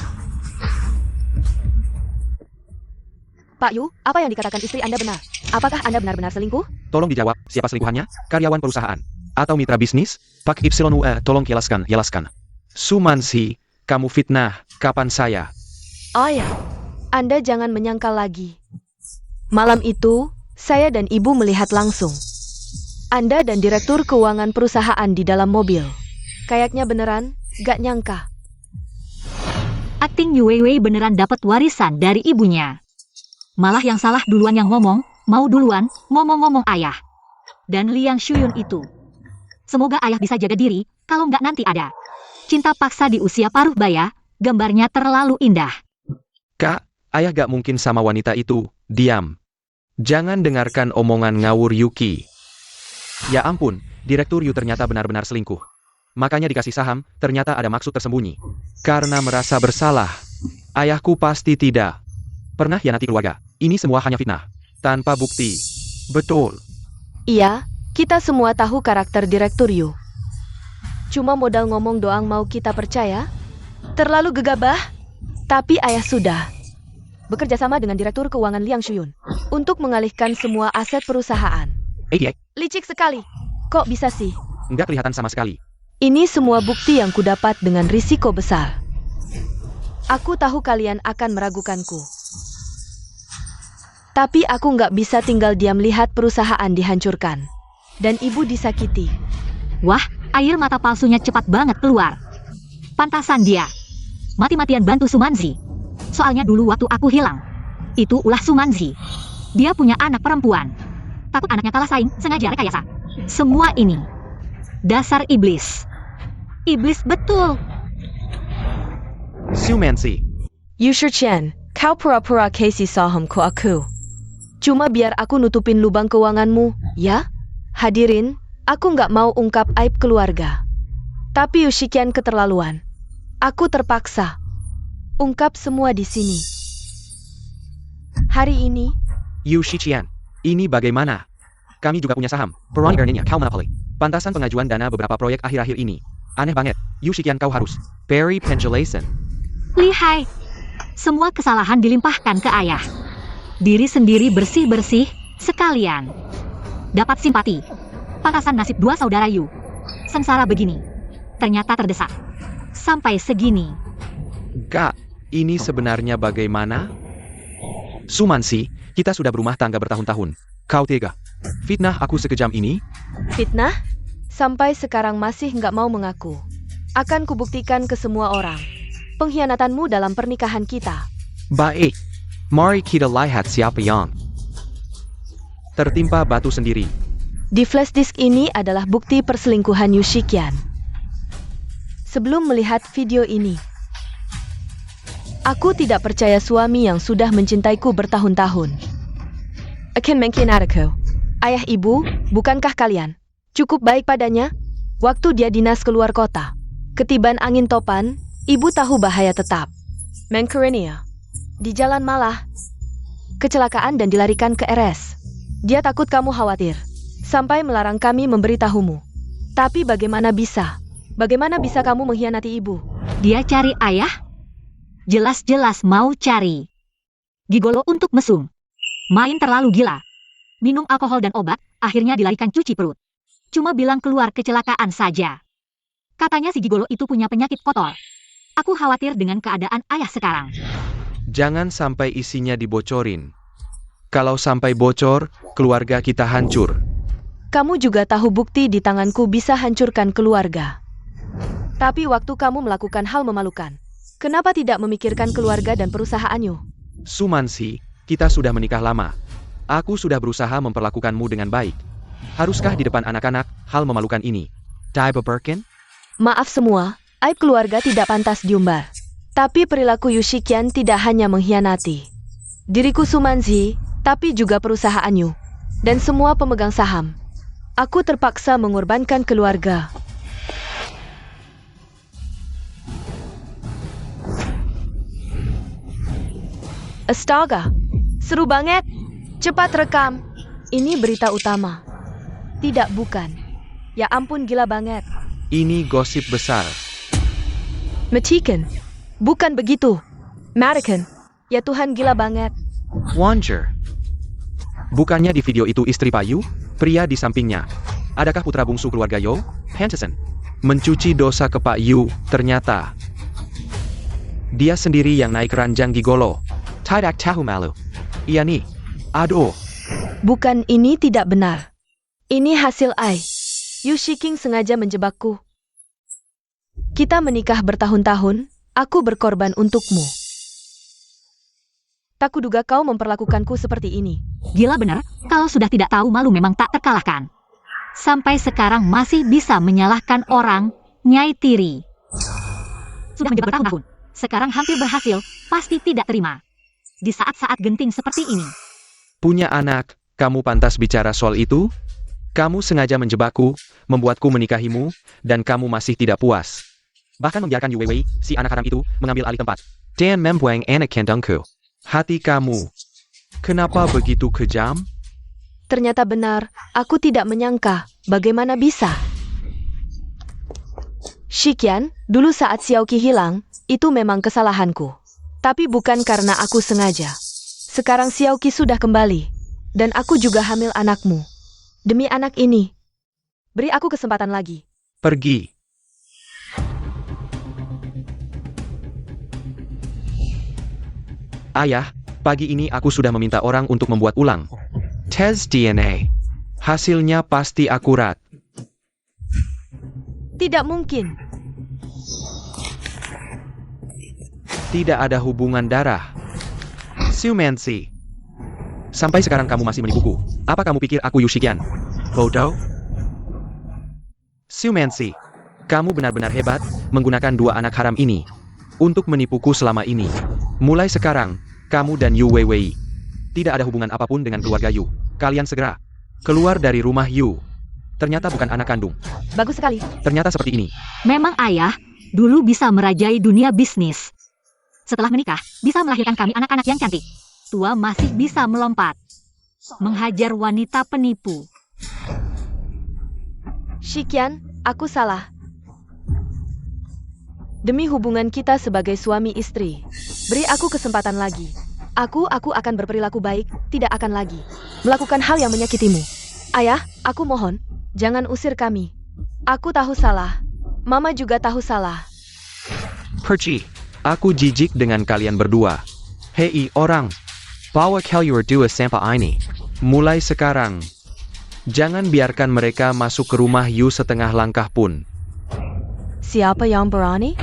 Speaker 3: Pak Yu, apa yang dikatakan istri Anda benar? Apakah Anda benar-benar selingkuh?
Speaker 1: Tolong dijawab, siapa selingkuhannya? Karyawan perusahaan? Atau mitra bisnis? Pak YUE, tolong jelaskan. Sumansi, kamu fitnah, kapan saya?
Speaker 3: Oh ya, Anda jangan menyangkal lagi. Malam itu, saya dan Ibu melihat langsung. Anda dan Direktur Keuangan perusahaan di dalam mobil. Kayaknya beneran, gak nyangka.
Speaker 2: Akting Yuwei beneran dapat warisan dari ibunya. Malah yang salah duluan yang ngomong, mau duluan, ngomong-ngomong ayah. Dan Liang Shuyun itu. Semoga ayah bisa jaga diri, kalau nggak nanti ada cinta paksa di usia paruh baya, gambarnya terlalu indah.
Speaker 1: Kak, ayah gak mungkin sama wanita itu, diam. Jangan dengarkan omongan ngawur Yuki. Ya ampun, Direktur Yu ternyata benar-benar selingkuh. Makanya dikasih saham, ternyata ada maksud tersembunyi. Karena merasa bersalah. Ayahku pasti tidak pernah hianati keluarga. Ini semua hanya fitnah. Tanpa bukti. Betul.
Speaker 3: Iya, kita semua tahu karakter Direktur Yu. Cuma modal ngomong doang mau kita percaya? Terlalu gegabah? Tapi ayah sudah bekerja sama dengan Direktur Keuangan Liang Shuyun untuk mengalihkan semua aset perusahaan. Licik sekali. Kok bisa sih?
Speaker 1: Nggak kelihatan sama sekali.
Speaker 3: Ini semua bukti yang kudapat dengan risiko besar. Aku tahu kalian akan meragukanku. Tapi aku nggak bisa tinggal diam lihat perusahaan dihancurkan. Dan ibu disakiti.
Speaker 2: Wah, Air mata palsunya cepat banget keluar. Pantasan dia mati-matian bantu Sumanzi. Soalnya dulu waktu aku hilang, itu ulah Sumanzi. Dia punya anak perempuan. Takut anaknya kalah saing, sengaja rekayasa. Semua ini dasar iblis. Iblis betul.
Speaker 1: Sumansi.
Speaker 3: Yusher Chen, kau pura-pura kasih saham ke aku. Cuma biar aku nutupin lubang keuanganmu, ya? Hadirin, aku nggak mau ungkap aib keluarga. Tapi Yushikian keterlaluan. Aku terpaksa ungkap semua di sini. Hari ini,
Speaker 1: Yu Shiqian. Ini bagaimana? Kami juga punya saham. Peroni earningnya kau monopoli. Pantasan pengajuan dana beberapa proyek akhir-akhir ini. Aneh banget. Yu Shiqian kau harus. Perry penjelasan.
Speaker 2: Lihai. Semua kesalahan dilimpahkan ke ayah. Diri sendiri bersih-bersih, sekalian dapat simpati. Pantasan nasib dua saudara Yu. Sengsara begini. Ternyata terdesak. Sampai segini.
Speaker 1: Kak, ini sebenarnya bagaimana? Sumansi, kita sudah berumah tangga bertahun-tahun. Kau tega. Fitnah aku sekejam ini?
Speaker 3: fitnah? Sampai sekarang masih nggak mau mengaku. Akan kubuktikan ke semua orang pengkhianatanmu dalam pernikahan kita.
Speaker 1: Baik. Mari kita lihat siapa yang tertimpa batu sendiri.
Speaker 3: Di flash disk ini adalah bukti perselingkuhan Yushikian. Sebelum melihat video ini, aku tidak percaya suami yang sudah mencintaiku bertahun-tahun akan mengkhianatiku. Ayah ibu, bukankah kalian cukup baik padanya? Waktu dia dinas keluar kota, ketiban angin topan, ibu tahu bahaya tetap. Mengkhianati. Di jalan malah kecelakaan dan dilarikan ke RS. Dia takut kamu khawatir, sampai melarang kami memberitahumu. Tapi bagaimana bisa? Bagaimana bisa kamu mengkhianati ibu?
Speaker 2: Dia cari ayah? Jelas-jelas mau cari gigolo untuk mesum. Main terlalu gila. Minum alkohol dan obat, akhirnya dilarikan cuci perut. Cuma bilang keluar kecelakaan saja. Katanya si gigolo itu punya penyakit kotor. Aku khawatir dengan keadaan ayah sekarang.
Speaker 1: Jangan sampai isinya dibocorin. Kalau sampai bocor, keluarga kita hancur.
Speaker 3: Kamu juga tahu bukti di tanganku bisa hancurkan keluarga. Tapi waktu kamu melakukan hal memalukan, kenapa tidak memikirkan keluarga dan perusahaannya?
Speaker 1: Sumansi, kita sudah menikah lama. Aku sudah berusaha memperlakukanmu dengan baik. Haruskah di depan anak-anak, hal memalukan ini? Diba Birkin?
Speaker 3: Maaf semua, aib keluarga tidak pantas diumbar. Tapi perilaku Yushikian tidak hanya mengkhianati diriku Sumanzi, tapi juga perusahaannya dan semua pemegang saham. Aku terpaksa mengorbankan keluarga. Astaga, seru banget. Cepat rekam. Ini berita utama. Tidak, bukan. Ya ampun, gila banget.
Speaker 1: Ini gosip besar.
Speaker 3: Matikan. Bukan begitu. Matikan. Ya Tuhan, gila banget.
Speaker 1: Wanger. Bukannya di video itu istri Payu, pria di sampingnya. Adakah putra bungsu keluarga Yo, Hansen? Mencuci dosa ke Pak Yu, ternyata dia sendiri yang naik ranjang gigolo. Tidak tahu malu. Iya nih. Aduh.
Speaker 3: Bukan, ini tidak benar. Ini hasil ai. Yushiking sengaja menjebakku. Kita menikah bertahun-tahun, aku berkorban untukmu. Tak kuduga kau memperlakukanku seperti ini.
Speaker 2: Gila bener, kalau sudah tidak tahu malu memang tak terkalahkan. Sampai sekarang masih bisa menyalahkan orang, Nyai Tiri. Sudah menjebak bertahun-tahun. Sekarang hampir berhasil, pasti tidak terima. Di saat-saat genting seperti ini.
Speaker 1: Punya anak, kamu pantas bicara soal itu? Kamu sengaja menjebakku, membuatku menikahimu, dan kamu masih tidak puas. Bahkan membiarkan Yu Weiwei, si anak haram itu, mengambil alih tempat. Dan membuang anak kandungku. Hati kamu, kenapa begitu kejam?
Speaker 3: Ternyata benar, aku tidak menyangka. Bagaimana bisa? Shikian, dulu saat Xiaoqi hilang, itu memang kesalahanku. Tapi bukan karena aku sengaja. Sekarang Xiaoqi sudah kembali. Dan aku juga hamil anakmu. Demi anak ini, beri aku kesempatan lagi.
Speaker 1: Pergi. Ayah, pagi ini aku sudah meminta orang untuk membuat ulang tes DNA. Hasilnya pasti akurat.
Speaker 3: Tidak mungkin.
Speaker 1: Tidak ada hubungan darah. Xiumancy. Sampai sekarang kamu masih menipuku. Apa kamu pikir aku Yu Shiqian? Bodoh? Xiumancy. Kamu benar-benar hebat menggunakan dua anak haram ini untuk menipuku selama ini. Mulai sekarang, kamu dan Yu Weiwei tidak ada hubungan apapun dengan keluarga Yu. Kalian segera keluar dari rumah Yu. Ternyata bukan anak kandung.
Speaker 3: Bagus sekali.
Speaker 1: Ternyata seperti ini.
Speaker 2: Memang ayah dulu bisa merajai dunia bisnis. Setelah menikah, bisa melahirkan kami anak-anak yang cantik. Tua masih bisa melompat. Menghajar wanita penipu.
Speaker 3: Shiqian, aku salah. Demi hubungan kita sebagai suami istri, beri aku kesempatan lagi. Aku akan berperilaku baik, tidak akan lagi melakukan hal yang menyakitimu. Ayah, aku mohon, jangan usir kami. Aku tahu salah. Mama juga tahu salah.
Speaker 1: Perci, aku jijik dengan kalian berdua. Hei orang, bawa kalian berdua sampai ini. Mulai sekarang, jangan biarkan mereka masuk ke rumah Yu setengah langkah pun.
Speaker 3: Siapa yang berani?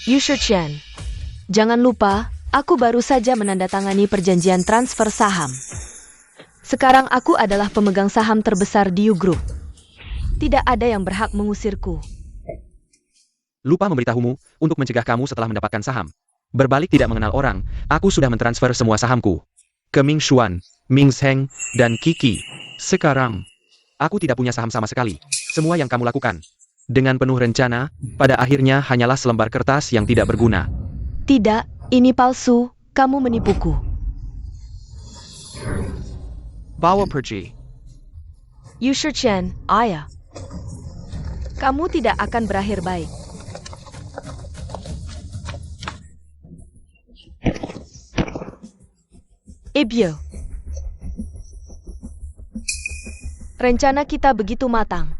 Speaker 3: Yu Shiqian. Jangan lupa, aku baru saja menandatangani perjanjian transfer saham. Sekarang aku adalah pemegang saham terbesar di Yu Group. Tidak ada yang berhak mengusirku.
Speaker 1: Lupa memberitahumu untuk mencegah kamu setelah mendapatkan saham. Berbalik tidak mengenal orang, aku sudah mentransfer semua sahamku ke Ming Xuan, Ming Zheng, dan Kiki. Sekarang, aku tidak punya saham sama sekali. Semua yang kamu lakukan dengan penuh rencana, pada akhirnya hanyalah selembar kertas yang tidak berguna.
Speaker 3: Tidak, ini palsu. Kamu menipuku.
Speaker 1: Bawa pergi.
Speaker 3: Yu Shiqian, ayah. Kamu tidak akan berakhir baik. Ibyo. Rencana kita begitu matang.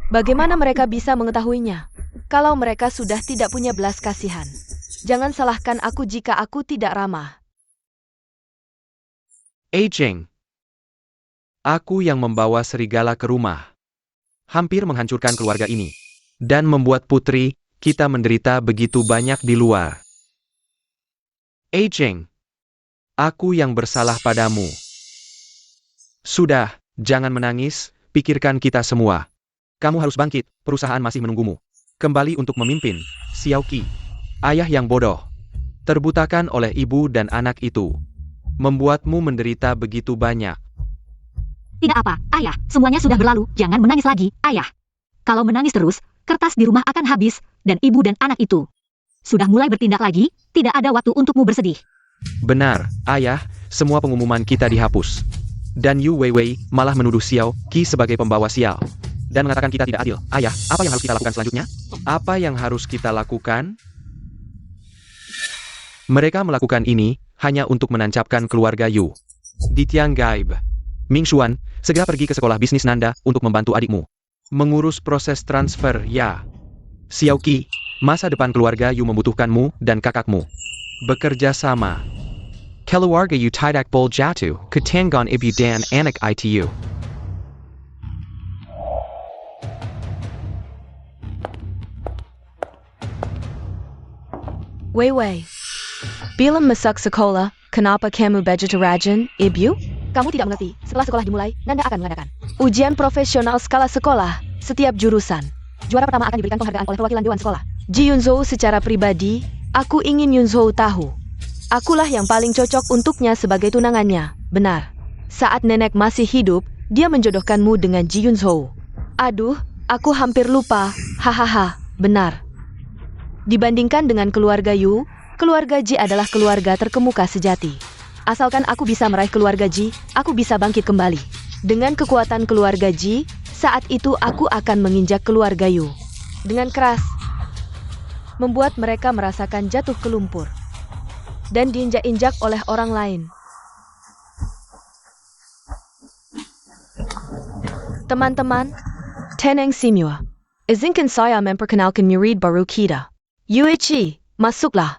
Speaker 3: Bagaimana mereka bisa mengetahuinya? Kalau mereka sudah tidak punya belas kasihan. Jangan salahkan aku jika aku tidak ramah.
Speaker 1: Cheng. Aku yang membawa serigala ke rumah. Hampir menghancurkan keluarga ini. Dan membuat putri kita menderita begitu banyak di luar. Cheng. Aku yang bersalah padamu. Sudah, jangan menangis, pikirkan kita semua. Kamu harus bangkit, perusahaan masih menunggumu. Kembali untuk memimpin, Xiaoqi. Ayah yang bodoh. Terbutakan oleh ibu dan anak itu. Membuatmu menderita begitu banyak.
Speaker 2: Tidak apa, ayah. Semuanya sudah berlalu. Jangan menangis lagi, ayah. Kalau menangis terus, kertas di rumah akan habis, dan ibu dan anak itu sudah mulai bertindak lagi, tidak ada waktu untukmu bersedih.
Speaker 1: Benar, ayah, semua pengumuman kita dihapus. Dan Yu Weiwei malah menuduh Xiao Qi sebagai pembawa sial. Dan mengatakan kita tidak adil. Ayah, apa yang harus kita lakukan selanjutnya? Apa yang harus kita lakukan? Mereka melakukan ini hanya untuk menancapkan keluarga Yu. Di Tiang Gaib. Ming Xuan, segera pergi ke sekolah bisnis Nanda untuk membantu adikmu. Mengurus proses transfer, ya. Xiao Qi, masa depan keluarga Yu membutuhkanmu dan kakakmu. Bekerja sama. Keluarga Yu tidak boleh jatuh ke tangan ibu dan anak itu.
Speaker 3: Weiwei. Bila masuk sekolah, kenapa kamu belajar rajin, ibu? Kamu tidak mengerti. Setelah sekolah dimulai, Nanda akan mengadakan ujian profesional skala sekolah, setiap jurusan. Juara pertama akan diberikan penghargaan oleh perwakilan Dewan Sekolah. Ji Yunzhou secara pribadi, aku ingin Yunzhou tahu. Akulah yang paling cocok untuknya sebagai tunangannya. Benar. Saat nenek masih hidup, dia menjodohkanmu dengan Ji Yunzhou. Aduh, aku hampir lupa. Hahaha, benar. Dibandingkan dengan keluarga Yu, keluarga Ji adalah keluarga terkemuka sejati. Asalkan aku bisa meraih keluarga Ji, aku bisa bangkit kembali. Dengan kekuatan keluarga Ji, saat itu aku akan menginjak keluarga Yu. Dengan keras, membuat mereka merasakan jatuh ke lumpur. Dan diinjak-injak oleh orang lain. Teman-teman, Teneng Simua. Izinkan saya memperkenalkan murid baru kita. Yuichi, masuklah.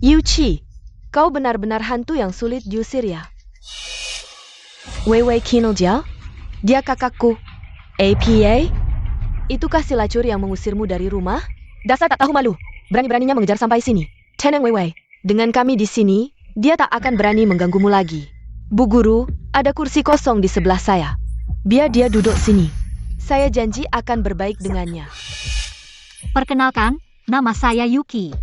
Speaker 3: Yuichi, kau benar-benar hantu yang sulit diusir ya. Weiwei Kinolja, dia kakakku. APA? Itukah si lacur yang mengusirmu dari rumah? Dasar tak tahu malu. Berani-beraninya mengejar sampai sini. Tenang Weiwei. Dengan kami di sini, dia tak akan berani mengganggumu lagi. Bu Guru, ada kursi kosong di sebelah saya. Biar dia duduk sini. Saya janji akan berbaik dengannya.
Speaker 2: Perkenalkan, nama saya Yuki.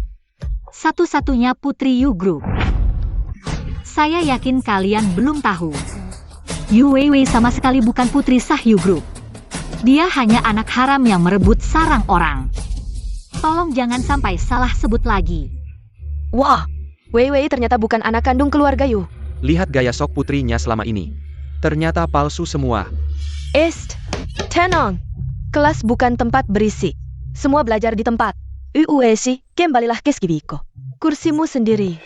Speaker 2: Satu-satunya putri Yu Group. Saya yakin kalian belum tahu. Yu Weiwei sama sekali bukan putri sah Yu Group. Dia hanya anak haram yang merebut sarang orang. Tolong jangan sampai salah sebut lagi.
Speaker 3: Wah, Weiwei ternyata bukan anak kandung keluarga Yu.
Speaker 1: Lihat gaya sok putrinya selama ini. Ternyata palsu semua.
Speaker 3: Tenang. Kelas bukan tempat berisik. Semua belajar di tempat. Uesi, kembalilah ke skibiko. Kursimu sendiri.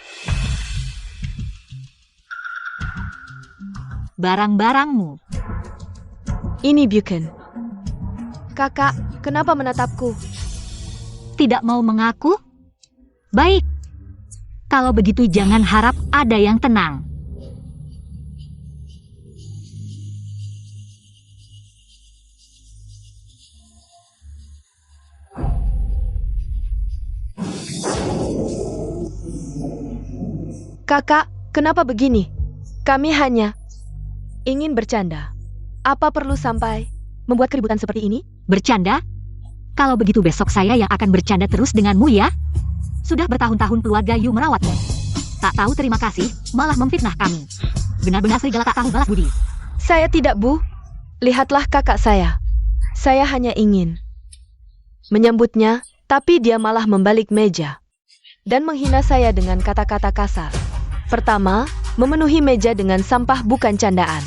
Speaker 2: Barang-barangmu.
Speaker 3: Ini Bukan. Kakak, kenapa menatapku?
Speaker 2: Tidak mau mengaku? Baik. Kalau begitu jangan harap ada yang tenang.
Speaker 3: Kakak, kenapa begini? Kami hanya ingin bercanda. Apa perlu sampai membuat keributan seperti ini?
Speaker 2: Bercanda? Kalau begitu besok saya yang akan bercanda terus denganmu ya? Sudah bertahun-tahun keluarga Yu merawatmu. Tak tahu terima kasih, malah memfitnah kami. Benar-benar serigala tak tahu balas budi.
Speaker 3: Saya tidak, Bu. Lihatlah kakak saya. Saya hanya ingin menyambutnya, tapi dia malah membalik meja dan menghina saya dengan kata-kata kasar. Pertama, memenuhi meja dengan sampah bukan candaan.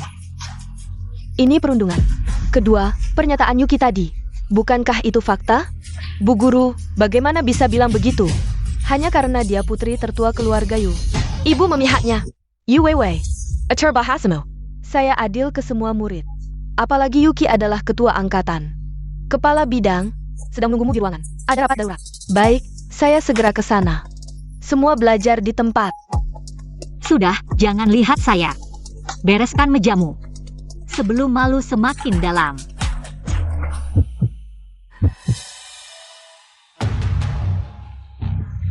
Speaker 3: Ini perundungan. Kedua, pernyataan Yuki tadi. Bukankah itu fakta? Bu Guru, bagaimana bisa bilang begitu? Hanya karena dia putri tertua keluarga Yu. Ibu memihaknya. Yu Weiwei, atur bahasamu. Saya adil ke semua murid. Apalagi Yuki adalah ketua angkatan. Kepala bidang, sedang menunggumu di ruangan. Ada rapat darurat. Baik, saya segera ke sana. Semua belajar di tempat.
Speaker 2: Sudah, jangan lihat saya. Bereskan mejamu. Sebelum malu semakin dalam.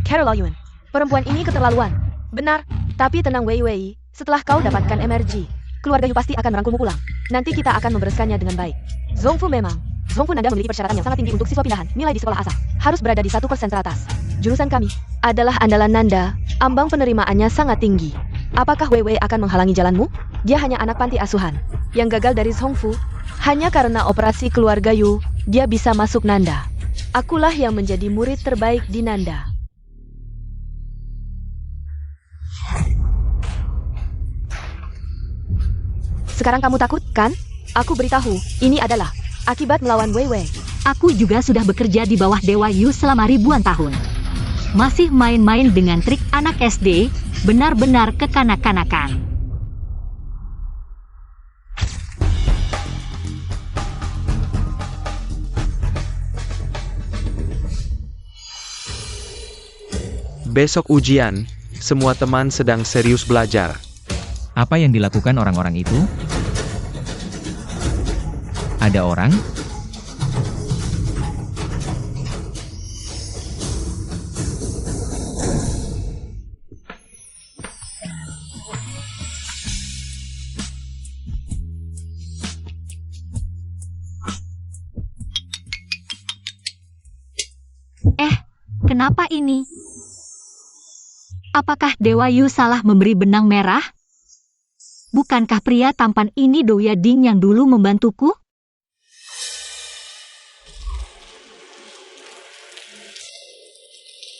Speaker 3: Carol Yuen, perempuan ini keterlaluan. Benar, tapi tenang Weiwei, setelah kau dapatkan MRG, keluarga Yu pasti akan merangkulmu pulang. Nanti kita akan membereskannya dengan baik. Zongfu Nanda memiliki persyaratan yang sangat tinggi untuk siswa pindahan. Nilai di sekolah asal harus berada di 1% teratas. Jurusan kami adalah andalan Nanda, ambang penerimaannya sangat tinggi. Apakah Weiwei akan menghalangi jalanmu? Dia hanya anak panti asuhan yang gagal dari Zongfu. Hanya karena operasi keluarga Yu, dia bisa masuk Nanda. Akulah yang menjadi murid terbaik di Nanda. Sekarang kamu takut, kan? Aku beritahu, ini adalah akibat melawan Weiwei.
Speaker 2: Aku juga sudah bekerja di bawah Dewa Yu selama ribuan tahun. Masih main-main dengan trik anak SD, benar-benar kekanak-kanakan.
Speaker 1: Besok ujian, semua teman sedang serius belajar.
Speaker 4: Apa yang dilakukan orang-orang itu? Ada orang?
Speaker 2: Kenapa ini? Apakah Dewa Yu salah memberi benang merah? Bukankah pria tampan ini Douya Ding yang dulu membantuku?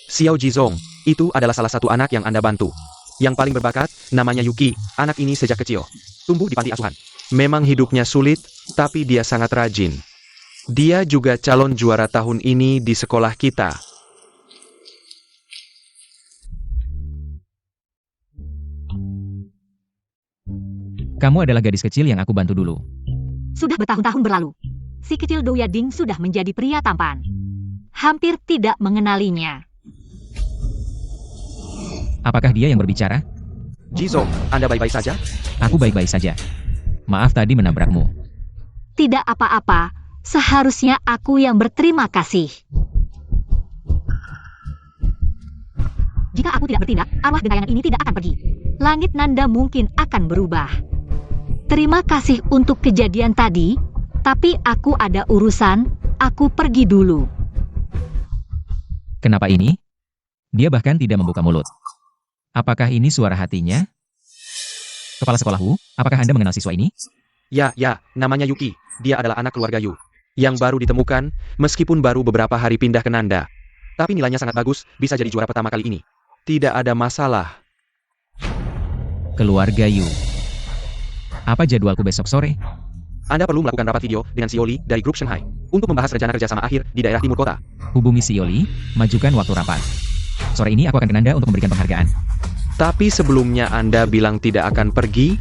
Speaker 1: Xiao Jizong, itu adalah salah satu anak yang Anda bantu. Yang paling berbakat, namanya Yuki. Anak ini sejak kecil tumbuh di panti asuhan. Memang hidupnya sulit, tapi dia sangat rajin. Dia juga calon juara tahun ini di sekolah kita.
Speaker 4: Kamu adalah gadis kecil yang aku bantu dulu.
Speaker 2: Sudah bertahun-tahun berlalu. Si kecil Douya Ding sudah menjadi pria tampan. Hampir tidak mengenalinya.
Speaker 4: Apakah dia yang berbicara?
Speaker 1: Jizong, Anda baik-baik saja?
Speaker 4: Aku baik-baik saja. Maaf tadi menabrakmu.
Speaker 2: Tidak apa-apa, Seharusnya aku yang berterima kasih. Jika aku tidak bertindak, arwah gentayangan ini tidak akan pergi. Langit Nanda mungkin akan berubah. Terima kasih untuk kejadian tadi, tapi aku ada urusan, aku pergi dulu.
Speaker 4: Kenapa ini? Dia bahkan tidak membuka mulut. Apakah ini suara hatinya? Kepala sekolah Wu, apakah Anda mengenal siswa ini?
Speaker 1: Ya, namanya Yuki. Dia adalah anak keluarga Yu. Yang baru ditemukan, meskipun baru beberapa hari pindah ke Nanda. Tapi nilainya sangat bagus, bisa jadi juara pertama kali ini. Tidak ada masalah.
Speaker 4: Keluarga Yu. Apa jadwalku besok sore?
Speaker 1: Anda perlu melakukan rapat video dengan Sioli dari grup Shanghai untuk membahas rencana kerjasama akhir di daerah timur kota.
Speaker 4: Hubungi Sioli, majukan waktu rapat. Sore ini aku akan ke Nanda untuk memberikan penghargaan.
Speaker 1: Tapi sebelumnya Anda bilang tidak akan pergi?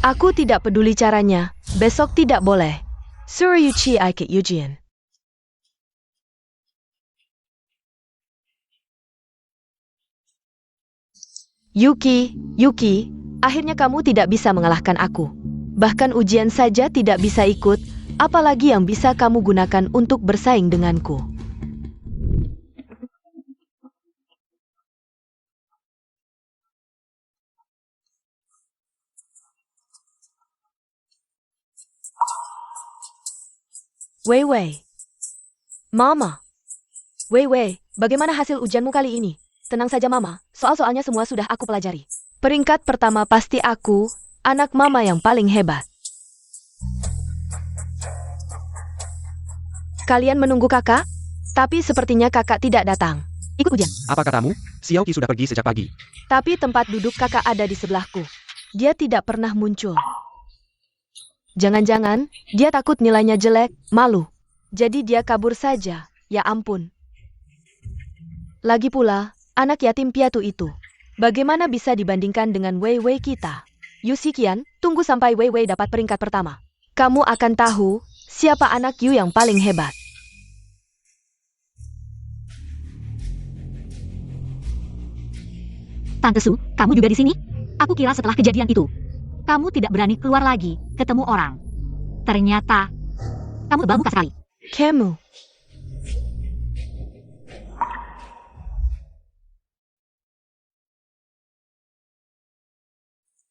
Speaker 3: Aku tidak peduli caranya. Besok tidak boleh. Surayuchi Ike Eugene. Yuki, akhirnya kamu tidak bisa mengalahkan aku. Bahkan ujian saja tidak bisa ikut, apalagi yang bisa kamu gunakan untuk bersaing denganku. Wei. Mama. Wei, bagaimana hasil ujianmu kali ini? Tenang saja Mama, soal-soalnya semua sudah aku pelajari. Peringkat pertama pasti aku, anak Mama yang paling hebat. Kalian menunggu kakak? Tapi sepertinya kakak tidak datang.
Speaker 2: Ikut ujian.
Speaker 1: Apa katamu? Xiaoqi sudah pergi sejak pagi.
Speaker 3: Tapi tempat duduk kakak ada di sebelahku. Dia tidak pernah muncul. Jangan-jangan, dia takut nilainya jelek, malu. Jadi dia kabur saja, ya ampun. Lagi pula, anak yatim piatu itu. Bagaimana bisa dibandingkan dengan Wei kita? Yusikian, tunggu sampai Wei dapat peringkat pertama. Kamu akan tahu, siapa anak Yu yang paling hebat.
Speaker 2: Tante Su, kamu juga di sini? Aku kira setelah kejadian itu, kamu tidak berani keluar lagi, ketemu orang. Ternyata, kamu tebal muka sekali.
Speaker 3: Kamu.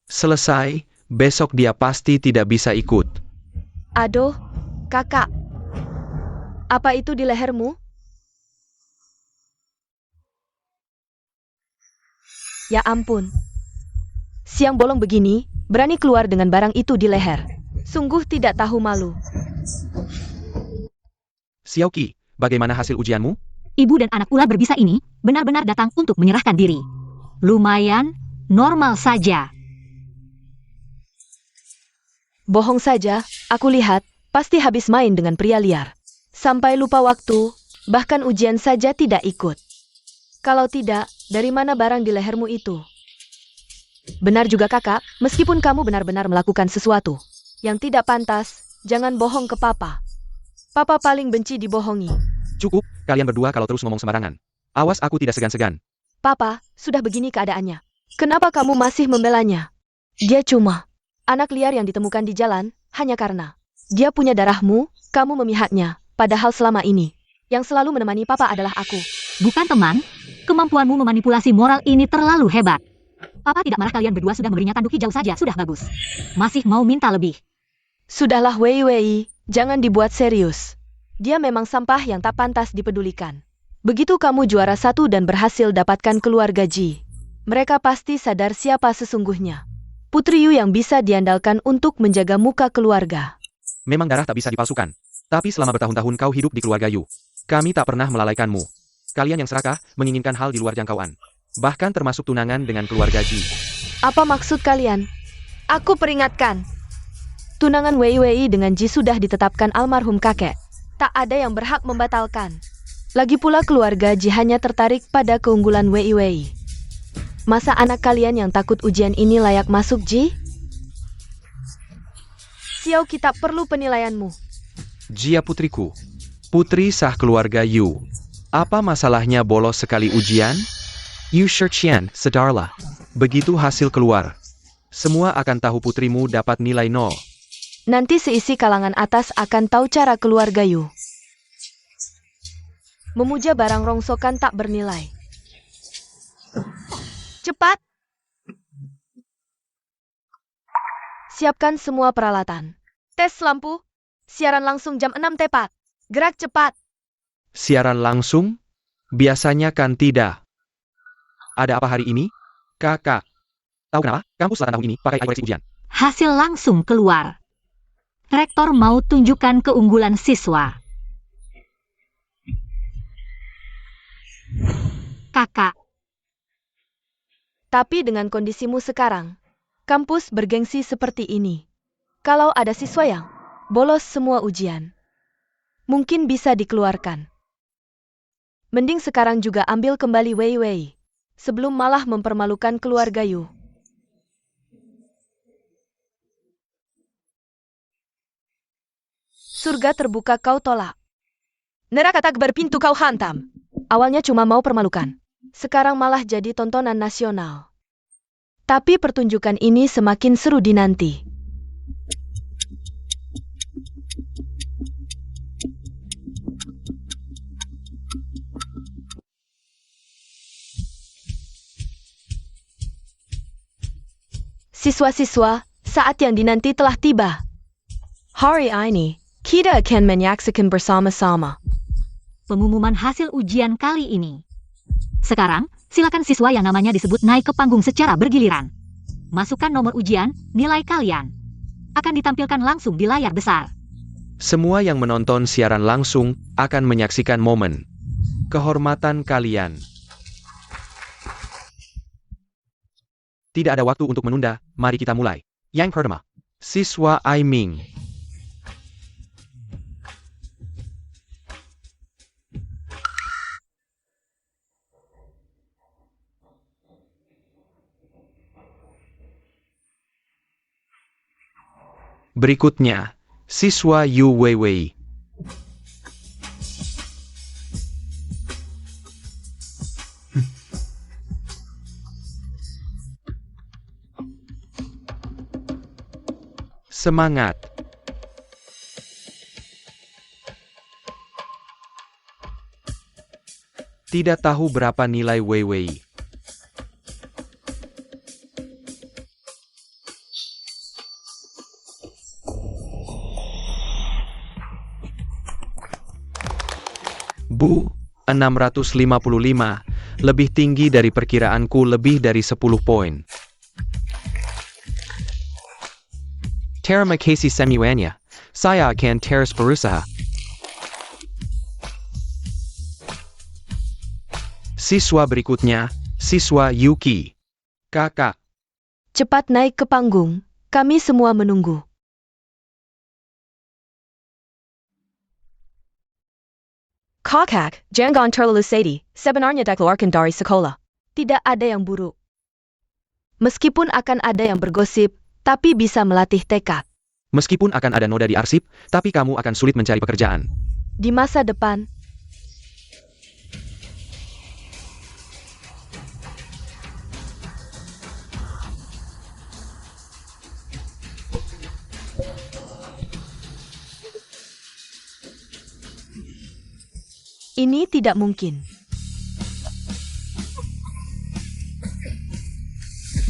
Speaker 1: Selesai, besok dia pasti tidak bisa ikut.
Speaker 3: Aduh, kakak. Apa itu di lehermu? Ya ampun. Siang bolong begini, berani keluar dengan barang itu di leher. Sungguh tidak tahu malu.
Speaker 1: Xiaoqi, bagaimana hasil ujianmu?
Speaker 2: Ibu dan anak ular berbisa ini benar-benar datang untuk menyerahkan diri. Lumayan, normal saja.
Speaker 3: Bohong saja, aku lihat, pasti habis main dengan pria liar. Sampai lupa waktu, bahkan ujian saja tidak ikut. Kalau tidak, dari mana barang di lehermu itu? Benar juga kakak, meskipun kamu benar-benar melakukan sesuatu yang tidak pantas, jangan bohong ke papa. Papa paling benci dibohongi.
Speaker 1: Cukup, kalian berdua kalau terus ngomong sembarangan. Awas aku tidak segan-segan.
Speaker 3: Papa, sudah begini keadaannya. Kenapa kamu masih membelanya? Dia cuma anak liar yang ditemukan di jalan, hanya karena dia punya darahmu, kamu memihaknya. Padahal selama ini, yang selalu menemani papa adalah aku.
Speaker 2: Bukan teman, kemampuanmu memanipulasi moral ini terlalu hebat. Papa tidak marah, kalian berdua sudah memberinya tanduk hijau saja, sudah bagus. Masih mau minta lebih.
Speaker 3: Sudahlah Wei, jangan dibuat serius. Dia memang sampah yang tak pantas dipedulikan. Begitu kamu juara 1 dan berhasil dapatkan keluarga Ji, mereka pasti sadar siapa sesungguhnya. Putri Yu yang bisa diandalkan untuk menjaga muka keluarga.
Speaker 1: Memang darah tak bisa dipalsukan. Tapi selama bertahun-tahun kau hidup di keluarga Yu, kami tak pernah melalaikanmu. Kalian yang serakah, menginginkan hal di luar jangkauan. Bahkan termasuk tunangan dengan keluarga Ji.
Speaker 3: Apa maksud kalian? Aku peringatkan. Tunangan Wei dengan Ji sudah ditetapkan almarhum kakek. Tak ada yang berhak membatalkan. Lagi pula keluarga Ji hanya tertarik pada keunggulan Wei. Masa anak kalian yang takut ujian ini layak masuk Ji? Xiaoqi tak perlu penilaianmu.
Speaker 1: Jia putriku, putri sah keluarga Yu. Apa masalahnya bolos sekali ujian? Yu Shiqian, sedarlah. Begitu hasil keluar, semua akan tahu putrimu dapat nilai 0.
Speaker 3: Nanti seisi kalangan atas akan tahu cara keluar Gayu. Memuja barang rongsokan tak bernilai. Cepat! Siapkan semua peralatan. Tes lampu. Siaran langsung jam 6 tepat. Gerak cepat.
Speaker 1: Siaran langsung? Biasanya kan tidak. Ada apa hari ini? Kakak. Tahu kenapa? Kampus selatan tahun ini pakai koreksi ujian.
Speaker 2: Hasil langsung keluar. Rektor mau tunjukkan keunggulan siswa. Kakak,
Speaker 3: Tapi dengan kondisimu sekarang, kampus bergengsi seperti ini. Kalau ada siswa yang bolos semua ujian, mungkin bisa dikeluarkan. Mending sekarang juga ambil kembali Wei Wei, sebelum malah mempermalukan keluarga Yu. Surga terbuka kau tolak. Neraka tak berpintu kau hantam. Awalnya cuma mau permalukan. Sekarang malah jadi tontonan nasional. Tapi pertunjukan ini semakin seru dinanti. Siswa-siswa, saat yang dinanti telah tiba. Hari ini, kita akan menyaksikan bersama-sama.
Speaker 2: pengumuman hasil ujian kali ini. Sekarang, silakan siswa yang namanya disebut naik ke panggung secara bergiliran. Masukkan nomor ujian, nilai kalian. Akan ditampilkan langsung di layar besar.
Speaker 1: Semua yang menonton siaran langsung akan menyaksikan momen kehormatan kalian. Tidak ada waktu untuk menunda, mari kita mulai. Yang pertama, siswa Aiming. Berikutnya, siswa Yu Weiwei. Semangat. Tidak tahu berapa nilai Weiwei. Bu, 655, lebih tinggi dari perkiraanku, lebih dari 10 poin. Terima kasih semuanya. Saya akan terus berusaha. Siswa berikutnya, siswa Yuki. Kakak,
Speaker 3: Cepat naik ke panggung, kami semua menunggu. Kakak, jangan terlalu sedih, sebenarnya dikeluarkan dari sekolah. Tidak ada yang buruk. Meskipun akan ada yang bergosip, tapi bisa melatih tekad.
Speaker 1: meskipun akan ada noda di arsip, tapi kamu akan sulit mencari pekerjaan.
Speaker 3: Di masa depan, ini tidak mungkin.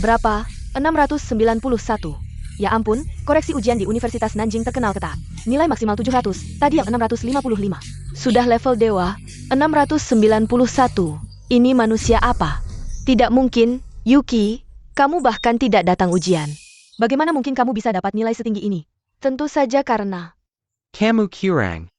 Speaker 3: Berapa? 691. Ya ampun, koreksi ujian di Universitas Nanjing terkenal ketat. Nilai maksimal 700, tadi yang 655. Sudah level dewa, 691. Ini manusia apa? Tidak mungkin, Yuki, kamu bahkan tidak datang ujian. Bagaimana mungkin kamu bisa dapat nilai setinggi ini? Tentu saja karena...
Speaker 1: Kamu kurang.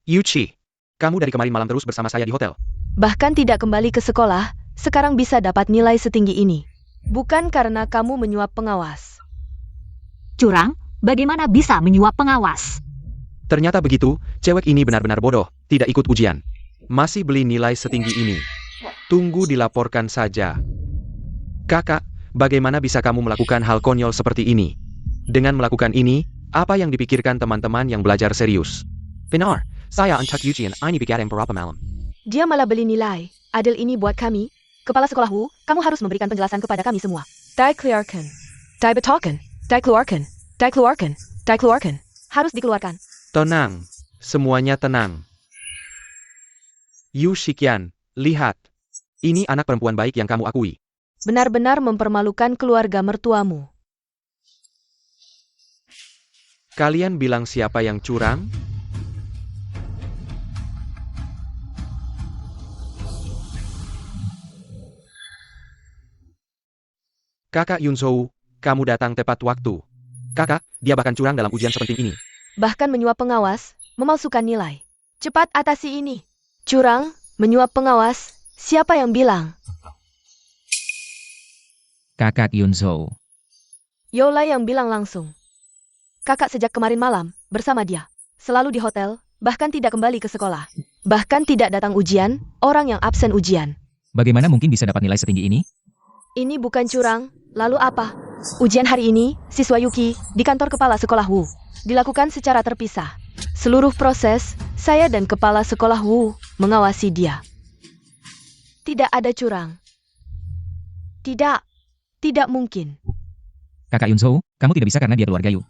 Speaker 1: Yuchi, kamu dari kemarin malam terus bersama saya di hotel.
Speaker 3: Bahkan tidak kembali ke sekolah, sekarang bisa dapat nilai setinggi ini. Bukan karena kamu menyuap pengawas.
Speaker 2: Curang, bagaimana bisa menyuap pengawas?
Speaker 1: Ternyata begitu, cewek ini benar-benar bodoh, tidak ikut ujian. Masih beli nilai setinggi ini. Tunggu dilaporkan saja. Kakak, bagaimana bisa kamu melakukan hal konyol seperti ini? Dengan melakukan ini, apa yang dipikirkan teman-teman yang belajar serius? Benar, Saya untuk ujian ini bigadang berapa malam.
Speaker 3: Dia malah beli nilai. Adil ini buat kami. Kepala sekolah Wu, kamu harus memberikan penjelasan kepada kami semua. Dikeluarkan. Dibetakan. Dikeluarkan. Dikeluarkan. Dikeluarkan. Harus dikeluarkan.
Speaker 1: Tenang. Semuanya tenang. Yu Shikian, lihat. Ini anak perempuan baik yang kamu akui.
Speaker 3: Benar-benar mempermalukan keluarga mertuamu.
Speaker 1: Kalian bilang siapa yang curang? Kakak Yunzhou, kamu datang tepat waktu. Kakak, dia bahkan curang dalam ujian sepenting ini.
Speaker 3: Bahkan menyuap pengawas, memalsukan nilai. Cepat atasi ini. Curang, menyuap pengawas, siapa yang bilang?
Speaker 4: Kakak Yunzhou.
Speaker 3: Yola yang bilang langsung. Kakak sejak kemarin malam, bersama dia. Selalu di hotel, bahkan tidak kembali ke sekolah. Bahkan tidak datang ujian, orang yang absen ujian.
Speaker 4: Bagaimana mungkin bisa dapat nilai setinggi ini?
Speaker 3: Ini bukan curang, lalu apa? Ujian hari ini, siswa Yuki, di kantor kepala sekolah Wu. Dilakukan secara terpisah. Seluruh proses, saya dan kepala sekolah Wu mengawasi dia. Tidak ada curang. Tidak. Tidak mungkin.
Speaker 4: Kakak Yunzhou, kamu tidak bisa karena dia keluarga Yu.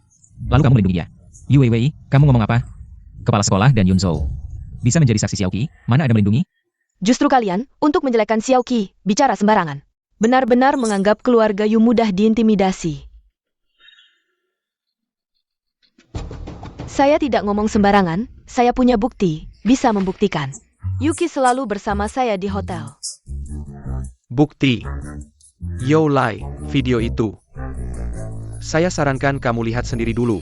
Speaker 4: Lalu kamu melindungi dia. Yu Weiwei, kamu ngomong apa? Kepala sekolah dan Yunzhou. Bisa menjadi saksi Xiaoqi, mana ada melindungi?
Speaker 3: Justru kalian, untuk menjelekkan Xiaoqi, bicara sembarangan. Benar-benar menganggap keluarga Yu mudah diintimidasi. Saya tidak ngomong sembarangan, saya punya bukti, bisa membuktikan. Yuki selalu bersama saya di hotel.
Speaker 1: Bukti. Yolai, video itu. Saya sarankan kamu lihat sendiri dulu.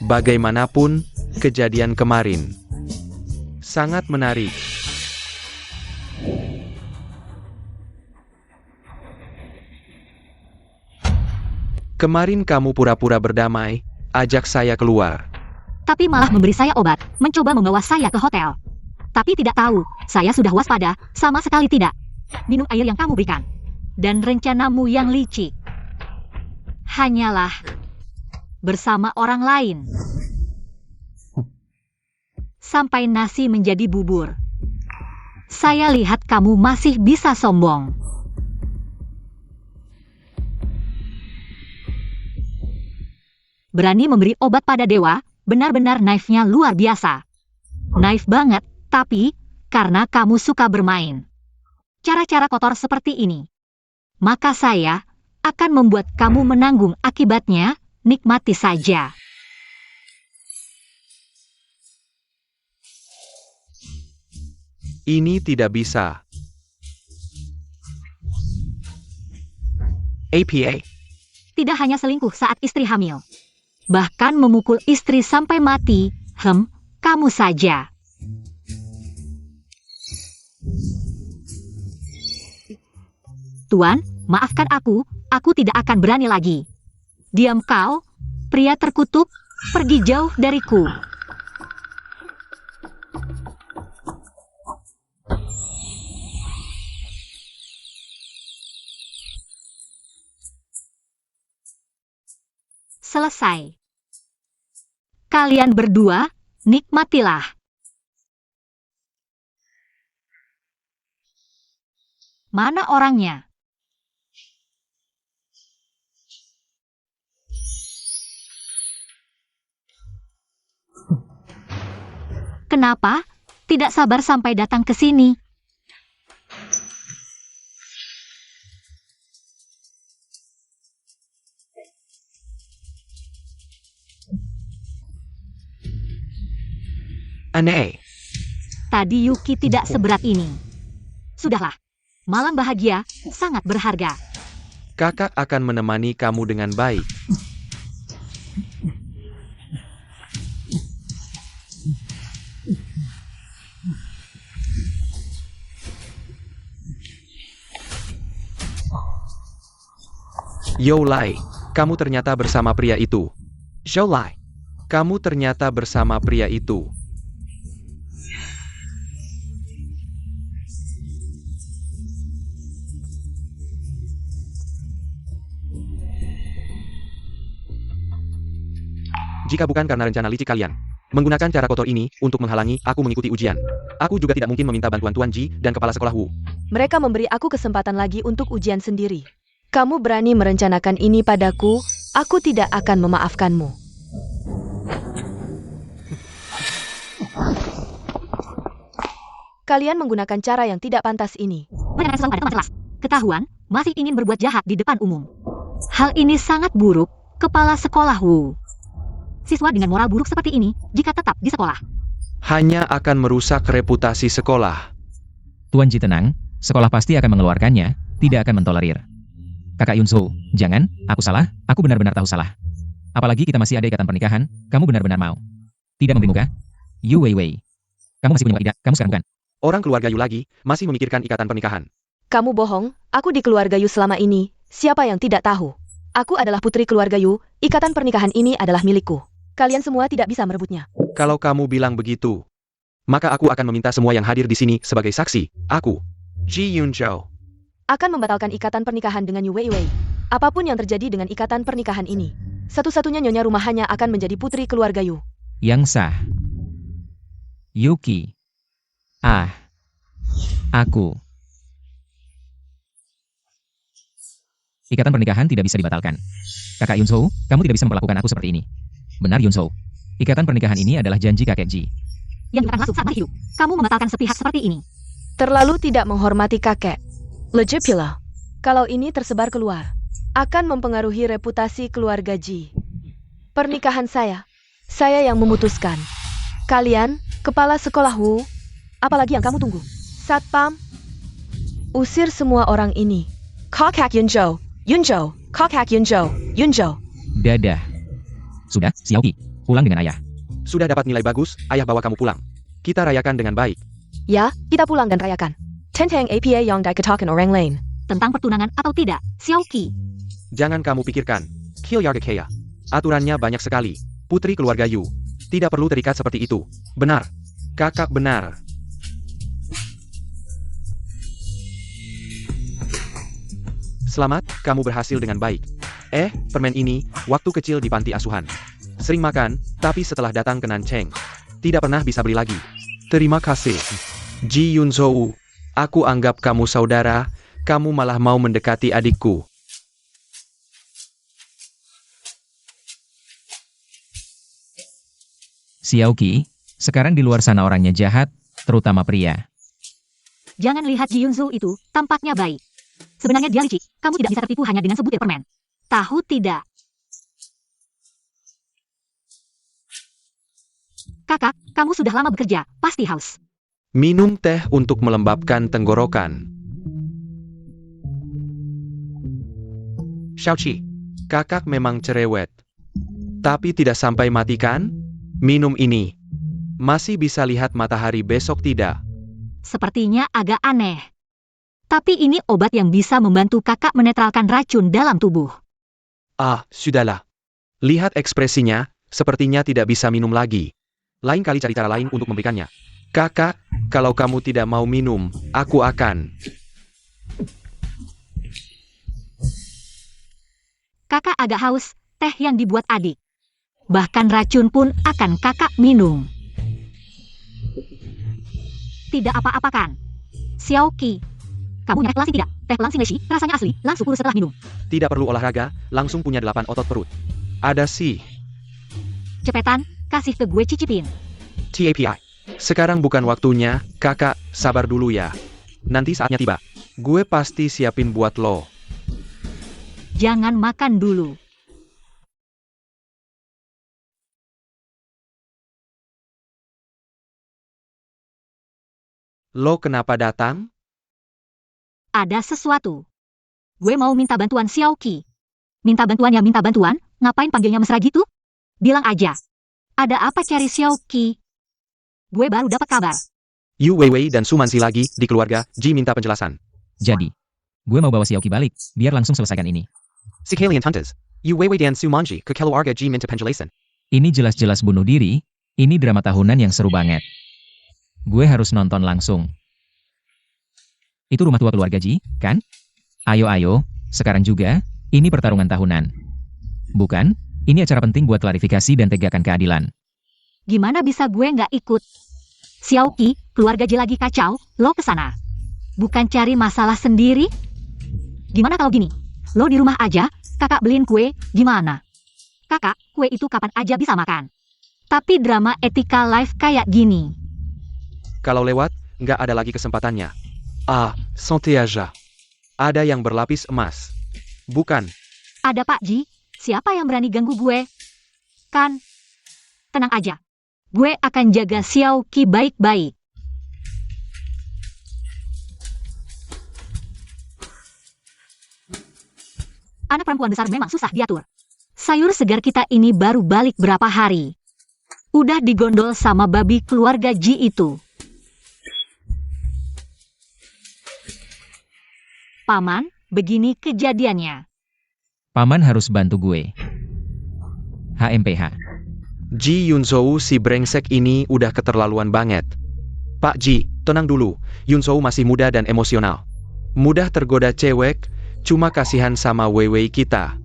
Speaker 1: Bagaimanapun, kejadian kemarin. Sangat menarik. Kemarin kamu pura-pura berdamai, ajak saya keluar.
Speaker 2: Tapi malah memberi saya obat, mencoba membawa saya ke hotel. Tapi tidak tahu, saya sudah waspada, sama sekali tidak. Minum air yang kamu berikan. Dan rencanamu yang licik. Hanyalah bersama orang lain. Sampai nasi menjadi bubur. Saya lihat kamu masih bisa sombong. Berani memberi obat pada dewa, benar-benar naifnya luar biasa. Naif banget, tapi karena kamu suka bermain. Cara-cara kotor seperti ini. Maka saya akan membuat kamu menanggung akibatnya, nikmati saja.
Speaker 1: Ini tidak bisa. APA.
Speaker 2: Tidak hanya selingkuh saat istri hamil. Bahkan memukul istri sampai mati, kamu saja. Tuan, maafkan aku tidak akan berani lagi. Diam kau, pria terkutuk, pergi jauh dariku. Selesai. Kalian berdua, nikmatilah. Mana orangnya? Kenapa? Tidak sabar sampai datang ke sini.
Speaker 1: Aneh.
Speaker 2: Tadi Yuki tidak seberat ini. Sudahlah. Malam bahagia, sangat berharga.
Speaker 1: Kakak akan menemani kamu dengan baik. Yolai, kamu ternyata bersama pria itu. Yolai, kamu ternyata bersama pria itu. Jika bukan karena rencana licik kalian, Menggunakan cara kotor ini untuk menghalangi aku mengikuti ujian. Aku juga tidak mungkin meminta bantuan Tuan Ji dan kepala sekolah Wu.
Speaker 3: Mereka memberi aku kesempatan lagi untuk ujian sendiri. Kamu berani merencanakan ini padaku, aku tidak akan memaafkanmu. Kalian menggunakan cara yang tidak pantas ini.
Speaker 2: Mereka selalu ada teman kelas. Ketahuan, masih ingin berbuat jahat di depan umum. Hal ini sangat buruk, kepala sekolah Wu. Siswa dengan moral buruk seperti ini, jika tetap di sekolah,
Speaker 1: Hanya akan merusak reputasi sekolah.
Speaker 4: Tuan Ji tenang, sekolah pasti akan mengeluarkannya, tidak akan mentolerir. Kakak Yunzo, jangan, aku salah, aku benar-benar tahu salah. Apalagi kita masih ada ikatan pernikahan, kamu benar-benar mau. Tidak memberi muka? Yu Wei Wei. Kamu masih punya muka tidak? Kamu sekarang bukan.
Speaker 1: Orang keluarga Yu lagi, masih memikirkan ikatan pernikahan.
Speaker 3: Kamu bohong, aku di keluarga Yu selama ini, siapa yang tidak tahu? Aku adalah putri keluarga Yu, ikatan pernikahan ini adalah milikku. Kalian semua tidak bisa merebutnya.
Speaker 1: Kalau kamu bilang begitu, maka aku akan meminta semua yang hadir di sini sebagai saksi. Aku, Ji Yunzhou,
Speaker 3: Akan membatalkan ikatan pernikahan dengan Yu Wei Wei. Apapun yang terjadi dengan ikatan pernikahan ini, satu-satunya nyonya rumahannya akan menjadi putri keluarga Yu.
Speaker 4: Yang sah. Yuki. Aku. Ikatan pernikahan tidak bisa dibatalkan. Kakak Yunzo, kamu tidak bisa memperlakukan aku seperti ini. Benar Yunzo. Ikatan pernikahan ini adalah janji kakek Ji.
Speaker 2: yang akan masuk saat masih hidup. Kamu membatalkan sepihak seperti ini.
Speaker 3: Terlalu tidak menghormati kakek. Legit pula. Kalau ini tersebar keluar, akan mempengaruhi reputasi keluarga Ji. Pernikahan saya yang memutuskan. Kalian, kepala sekolah Wu, apalagi yang kamu tunggu? Satpam, usir semua orang ini. Kakak Yunzhou, Kakak Yunzhou.
Speaker 4: Dadah. Sudah, Xiaoqi. Pulang dengan ayah.
Speaker 1: Sudah dapat nilai bagus, ayah bawa kamu pulang. Kita rayakan dengan baik.
Speaker 3: Ya, kita pulang dan rayakan. Tentang APA yang dikatakan orang lain.
Speaker 2: Tentang pertunangan atau tidak, Xiaoqi.
Speaker 1: Jangan kamu pikirkan. Kilyarga aturannya banyak sekali. Putri keluarga Yu. Tidak perlu terikat seperti itu. Benar. Kakak benar. Selamat, kamu berhasil dengan baik. Permen ini, waktu kecil di panti asuhan. Sering makan, tapi setelah datang ke Nancheng, tidak pernah bisa beli lagi. Terima kasih. Ji Yunzhou, aku anggap kamu saudara, kamu malah mau mendekati adikku.
Speaker 4: Xiaoqi, sekarang di luar sana orangnya jahat, terutama pria.
Speaker 2: Jangan lihat Ji Yunzhou itu, tampaknya baik. Sebenarnya dia licik, kamu tidak bisa tertipu hanya dengan sebutir permen. Tahu tidak? Kakak, kamu sudah lama bekerja, pasti haus.
Speaker 1: Minum teh untuk melembabkan tenggorokan. Xiaoqi, kakak memang cerewet. Tapi tidak sampai mati kan? Minum ini. Masih bisa lihat matahari besok tidak?
Speaker 2: Sepertinya agak aneh. Tapi ini obat yang bisa membantu kakak menetralkan racun dalam tubuh.
Speaker 1: Sudahlah. Lihat ekspresinya, sepertinya tidak bisa minum lagi. Lain kali cari cara lain untuk memberikannya. Kakak, kalau kamu tidak mau minum, aku akan.
Speaker 2: Kakak agak haus, teh yang dibuat adik. Bahkan racun pun akan kakak minum. Tidak apa-apa kan? Xiaoqi, kamu nyerek langsing tidak? Teh langsing leshi, rasanya asli, langsung kurus setelah minum.
Speaker 1: Tidak perlu olahraga, langsung punya 8 otot perut. Ada sih.
Speaker 2: Cepetan, kasih ke gue cicipin.
Speaker 1: TAPI. Sekarang bukan waktunya, kakak, sabar dulu ya. Nanti saatnya tiba. Gue pasti siapin buat lo.
Speaker 2: Jangan makan dulu.
Speaker 1: Lo kenapa datang?
Speaker 2: Ada sesuatu. Gue mau minta bantuan Xiaoqi. Minta bantuan ya minta bantuan, ngapain panggilnya mesra gitu? Bilang aja. Ada apa cari Xiaoqi? Gue baru dapat kabar.
Speaker 1: Yu Weiwei dan Sumansi lagi, di keluarga, Ji minta penjelasan.
Speaker 4: Jadi, gue mau bawa Xiaoqi balik, biar langsung selesaikan ini.
Speaker 1: Si Kalian Tantas, Yu Weiwei dan Sumanji ke keluarga Ji minta penjelasan.
Speaker 4: Ini jelas-jelas bunuh diri, ini drama tahunan yang seru banget. Gue harus nonton langsung. Itu rumah tua keluarga Ji, kan? Ayo, sekarang juga, ini pertarungan tahunan. Bukan, ini acara penting buat klarifikasi dan tegakkan keadilan.
Speaker 2: Gimana bisa gue nggak ikut? Xiaoqi, keluarga Ji lagi kacau, lo kesana. Bukan cari masalah sendiri? Gimana kalau gini? Lo di rumah aja, kakak beliin kue, gimana? Kakak, kue itu kapan aja bisa makan. Tapi drama etika live kayak gini.
Speaker 1: Kalau lewat, nggak ada lagi kesempatannya. Ah, santé aja. Ada yang berlapis emas. Bukan.
Speaker 2: Ada Pak Ji, siapa yang berani ganggu gue? Kan? Tenang aja. Gue akan jaga Xiaoqi baik-baik. Anak perempuan besar memang susah diatur. Sayur segar kita ini baru balik berapa hari. Udah digondol sama babi keluarga Ji itu. Paman, begini kejadiannya.
Speaker 4: Paman harus bantu gue. HMPH.
Speaker 1: Ji Yunzhou si brengsek ini udah keterlaluan banget. Pak Ji, tenang dulu. Yunzhou masih muda dan emosional. Mudah tergoda cewek, cuma kasihan sama Weiwei kita.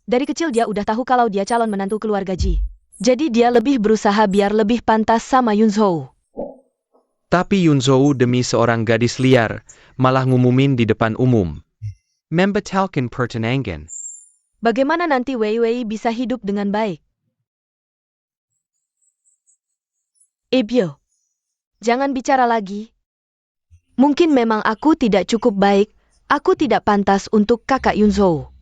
Speaker 3: Dari kecil dia udah tahu kalau dia calon menantu keluarga Ji. Jadi dia lebih berusaha biar lebih pantas sama Yunzhou.
Speaker 1: Tapi Yunzhou demi seorang gadis liar, malah ngumumin di depan umum. Membatalkan pertunangan.
Speaker 3: Bagaimana nanti Weiwei bisa hidup dengan baik? Ibyo, jangan bicara lagi. Mungkin memang aku tidak cukup baik, aku tidak pantas untuk kakak Yunzhou.